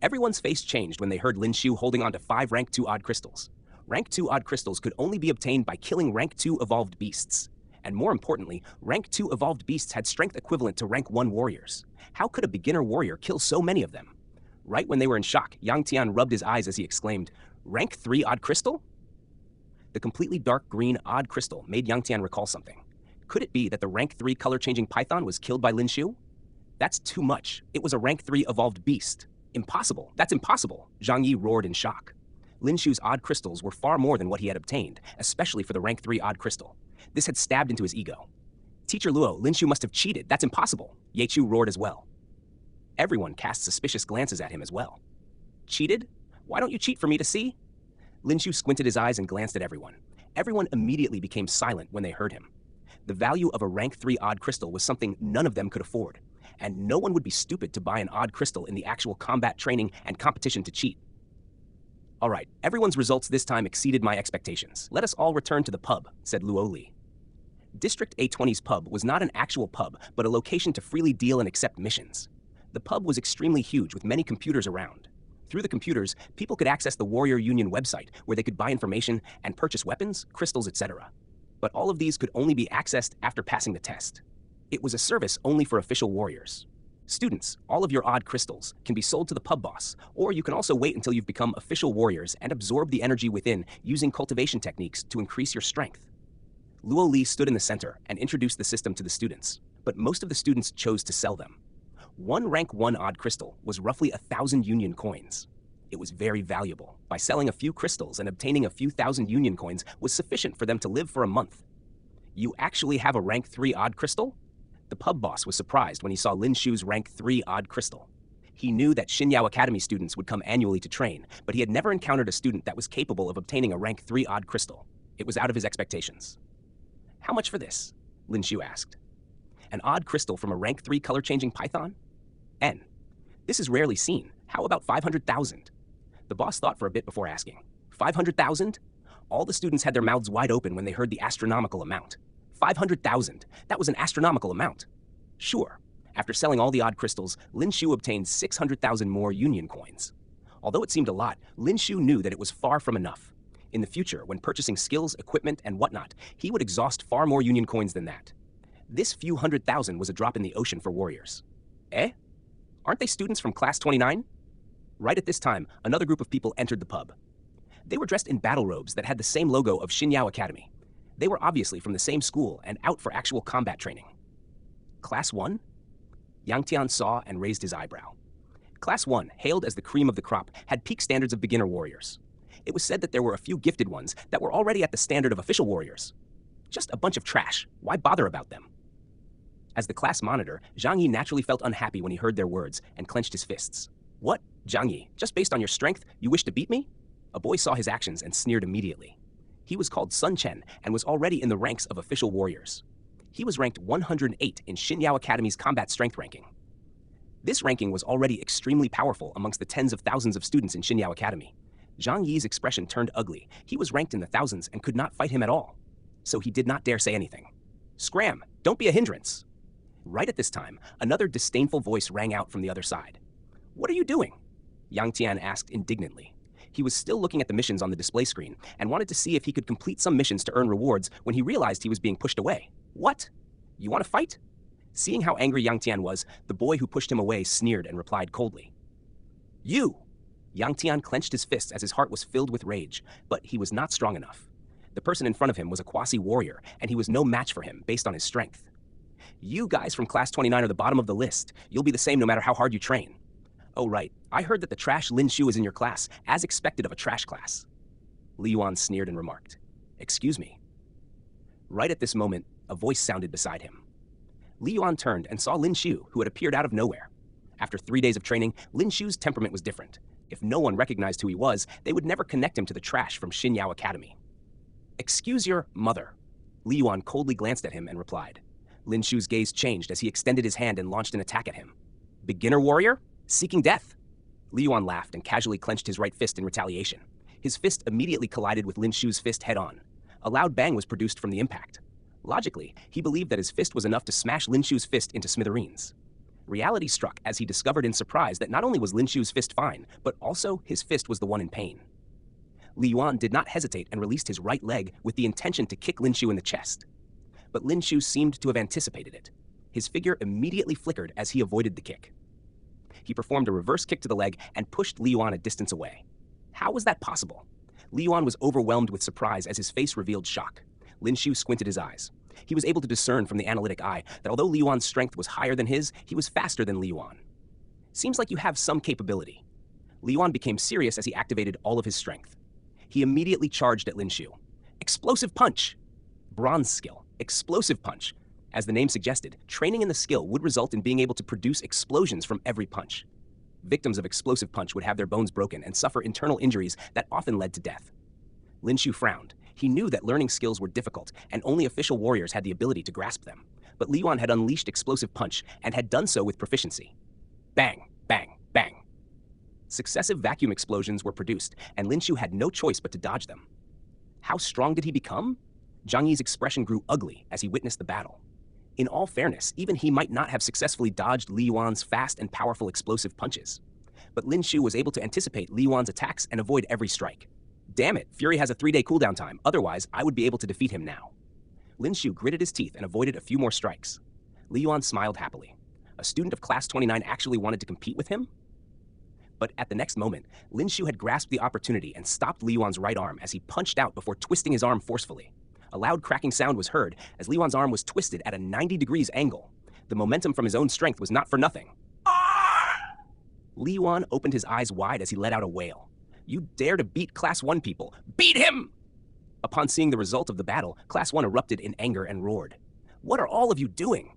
Everyone's face changed when they heard Lin Xiu holding on to 5 rank 2 odd crystals. Rank 2 odd crystals could only be obtained by killing rank 2 evolved beasts. And more importantly, rank 2 evolved beasts had strength equivalent to rank 1 warriors. How could a beginner warrior kill so many of them? Right when they were in shock, Yang Tian rubbed his eyes as he exclaimed, "Rank 3 odd crystal?" The completely dark green odd crystal made Yang Tian recall something. Could it be that the rank 3 color-changing python was killed by Lin Xiu? That's too much. It was a rank 3 evolved beast. Impossible. That's impossible, Zhang Yi roared in shock. Lin Xiu's odd crystals were far more than what he had obtained, especially for the rank 3 odd crystal. This had stabbed into his ego. Teacher Luo, Lin Xiu must have cheated. That's impossible, Ye Qiu roared as well. Everyone cast suspicious glances at him as well. Cheated? Why don't you cheat for me to see? Lin Xiu squinted his eyes and glanced at everyone. Everyone immediately became silent when they heard him. The value of a rank 3 odd crystal was something none of them could afford, and no one would be stupid to buy an odd crystal in the actual combat training and competition to cheat. All right, everyone's results this time exceeded my expectations. Let us all return to the pub, said Luo Li. District A20's pub was not an actual pub, but a location to freely deal and accept missions. The pub was extremely huge with many computers around. Through the computers, people could access the Warrior Union website where they could buy information and purchase weapons, crystals, etc. But all of these could only be accessed after passing the test. It was a service only for official warriors. Students, all of your odd crystals can be sold to the pub boss, or you can also wait until you've become official warriors and absorb the energy within using cultivation techniques to increase your strength. Luo Li stood in the center and introduced the system to the students, but most of the students chose to sell them. One rank 1 odd crystal was roughly 1,000 union coins. It was very valuable. By selling a few crystals and obtaining a few thousand union coins was sufficient for them to live for a month. You actually have a rank 3 odd crystal? The pub boss was surprised when he saw Lin Xiu's rank 3 odd crystal. He knew that Xinyao Academy students would come annually to train, but he had never encountered a student that was capable of obtaining a rank 3 odd crystal. It was out of his expectations. How much for this? Lin Xiu asked. An odd crystal from a rank 3 color-changing python? N. This is rarely seen. How about 500,000? The boss thought for a bit before asking. 500,000? All the students had their mouths wide open when they heard the astronomical amount. 500,000. That was an astronomical amount. Sure. After selling all the odd crystals, Lin Xiu obtained 600,000 more union coins. Although it seemed a lot, Lin Xiu knew that it was far from enough. In the future, when purchasing skills, equipment, and whatnot, he would exhaust far more union coins than that. This few 100,000 was a drop in the ocean for warriors. Eh? Aren't they students from class 29? Right at this time, another group of people entered the pub. They were dressed in battle robes that had the same logo of Xinyao Academy. They were obviously from the same school and out for actual combat training. Class 1? Yang Tian saw and raised his eyebrow. Class 1, hailed as the cream of the crop, had peak standards of beginner warriors. It was said that there were a few gifted ones that were already at the standard of official warriors. Just a bunch of trash. Why bother about them? As the class monitor, Zhang Yi naturally felt unhappy when he heard their words and clenched his fists. What, Zhang Yi, just based on your strength, you wish to beat me? A boy saw his actions and sneered immediately. He was called Sun Chen and was already in the ranks of official warriors. He was ranked 108 in Xinyao Academy's combat strength ranking. This ranking was already extremely powerful amongst the tens of thousands of students in Xinyao Academy. Zhang Yi's expression turned ugly. He was ranked in the thousands and could not fight him at all. So he did not dare say anything. Scram! Don't be a hindrance! Right at this time, another disdainful voice rang out from the other side. "What are you doing?" Yang Tian asked indignantly. He was still looking at the missions on the display screen and wanted to see if he could complete some missions to earn rewards when he realized he was being pushed away. "What? You want to fight?" Seeing how angry Yang Tian was, the boy who pushed him away sneered and replied coldly. "You!" Yang Tian clenched his fists as his heart was filled with rage, but he was not strong enough. The person in front of him was a Kwasi warrior, and he was no match for him based on his strength. "You guys from Class 29 are the bottom of the list. You'll be the same no matter how hard you train." "Oh right, I heard that the trash Lin Xiu is in your class, as expected of a trash class." Li Yuan sneered and remarked, "Excuse me." Right at this moment, a voice sounded beside him. Li Yuan turned and saw Lin Xiu, who had appeared out of nowhere. After 3 days of training, Lin Xiu's temperament was different. If no one recognized who he was, they would never connect him to the trash from Xinyao Academy. "Excuse your mother." Li Yuan coldly glanced at him and replied. Lin Xiu's gaze changed as he extended his hand and launched an attack at him. "Beginner warrior? Seeking death?" Li Yuan laughed and casually clenched his right fist in retaliation. His fist immediately collided with Lin Xiu's fist head-on. A loud bang was produced from the impact. Logically, he believed that his fist was enough to smash Lin Xiu's fist into smithereens. Reality struck as he discovered in surprise that not only was Lin Xiu's fist fine, but also his fist was the one in pain. Li Yuan did not hesitate and released his right leg with the intention to kick Lin Xiu in the chest. But Lin Xiu seemed to have anticipated it. His figure immediately flickered as he avoided the kick. He performed a reverse kick to the leg and pushed Li Yuan a distance away. How was that possible? Li Yuan was overwhelmed with surprise as his face revealed shock. Lin Xiu squinted his eyes. He was able to discern from the analytic eye that although Li Yuan's strength was higher than his, he was faster than Li Yuan. "Seems like you have some capability." Li Yuan became serious as he activated all of his strength. He immediately charged at Lin Xiu. Explosive punch! Bronze skill, explosive punch. As the name suggested, training in the skill would result in being able to produce explosions from every punch. Victims of explosive punch would have their bones broken and suffer internal injuries that often led to death. Lin Xiu frowned. He knew that learning skills were difficult, and only official warriors had the ability to grasp them. But Li Yuan had unleashed explosive punch, and had done so with proficiency. Bang, bang, bang. Successive vacuum explosions were produced, and Lin Xiu had no choice but to dodge them. How strong did he become? Zhang Yi's expression grew ugly as he witnessed the battle. In all fairness, even he might not have successfully dodged Li Yuan's fast and powerful explosive punches. But Lin Xiu was able to anticipate Li Yuan's attacks and avoid every strike. Damn it, Fury has a 3-day cooldown time, otherwise I would be able to defeat him now. Lin Xiu gritted his teeth and avoided a few more strikes. Li Yuan smiled happily. A student of Class 29 actually wanted to compete with him? But at the next moment, Lin Xiu had grasped the opportunity and stopped Li Yuan's right arm as he punched out before twisting his arm forcefully. A loud cracking sound was heard as Li Yuan's arm was twisted at a 90 degrees angle. The momentum from his own strength was not for nothing. Li Yuan opened his eyes wide as he let out a wail. You dare to beat Class 1 people? Beat him! Upon seeing the result of the battle, Class 1 erupted in anger and roared. What are all of you doing?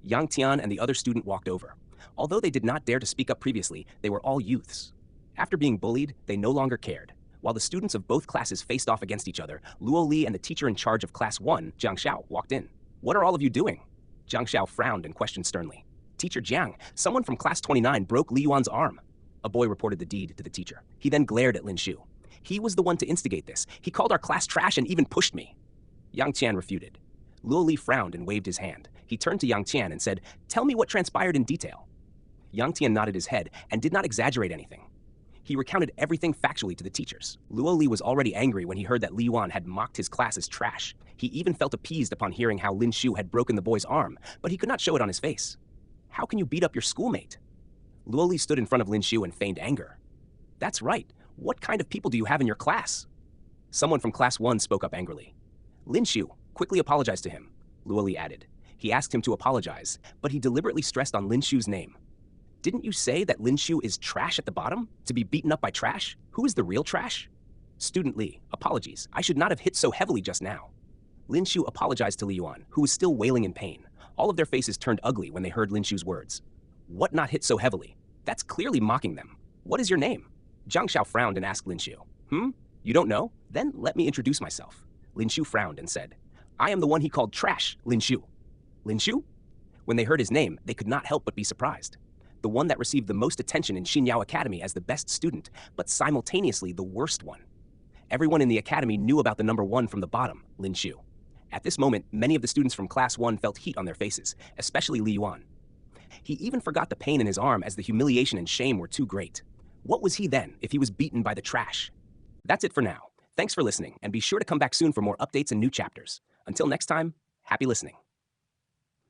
Yang Tian and the other student walked over. Although they did not dare to speak up previously, they were all youths. After being bullied, they no longer cared. While the students of both classes faced off against each other, Luo Li and the teacher in charge of Class 1, Jiang Xiao, walked in. What are all of you doing? Jiang Xiao frowned and questioned sternly. Teacher Jiang, someone from Class 29 broke Li Yuan's arm. A boy reported the deed to the teacher. He then glared at Lin Xiu. He was the one to instigate this. He called our class trash and even pushed me. Yang Tian refuted. Luo Li frowned and waved his hand. He turned to Yang Tian and said, "Tell me what transpired in detail." Yang Tian nodded his head and did not exaggerate anything. He recounted everything factually to the teachers. Luo Li was already angry when he heard that Li Yuan had mocked his class as trash. He even felt appeased upon hearing how Lin Xiu had broken the boy's arm, but he could not show it on his face. How can you beat up your schoolmate? Luo Li stood in front of Lin Xiu and feigned anger. That's right. What kind of people do you have in your class? Someone from Class 1 spoke up angrily. Lin Xiu, quickly apologize to him, Luo Li added. He asked him to apologize, but he deliberately stressed on Lin Xiu's name. Didn't you say that Lin Xiu is trash at the bottom? To be beaten up by trash? Who is the real trash? Student Li, apologies. I should not have hit so heavily just now. Lin Xiu apologized to Li Yuan, who was still wailing in pain. All of their faces turned ugly when they heard Lin Xiu's words. What not hit so heavily? That's clearly mocking them. What is your name? Jiang Xiao frowned and asked Lin Xiu. You don't know? Then let me introduce myself. Lin Xiu frowned and said, I am the one he called trash, Lin Xiu. Lin Xiu? When they heard his name, they could not help but be surprised. The one that received the most attention in Xinyao Academy as the best student, but simultaneously the worst one. Everyone in the academy knew about the number one from the bottom, Lin Xiu. At this moment, many of the students from Class 1 felt heat on their faces, especially Li Yuan. He even forgot the pain in his arm as the humiliation and shame were too great. What was he then if he was beaten by the trash? That's it for now. Thanks for listening, and be sure to come back soon for more updates and new chapters. Until next time, happy listening.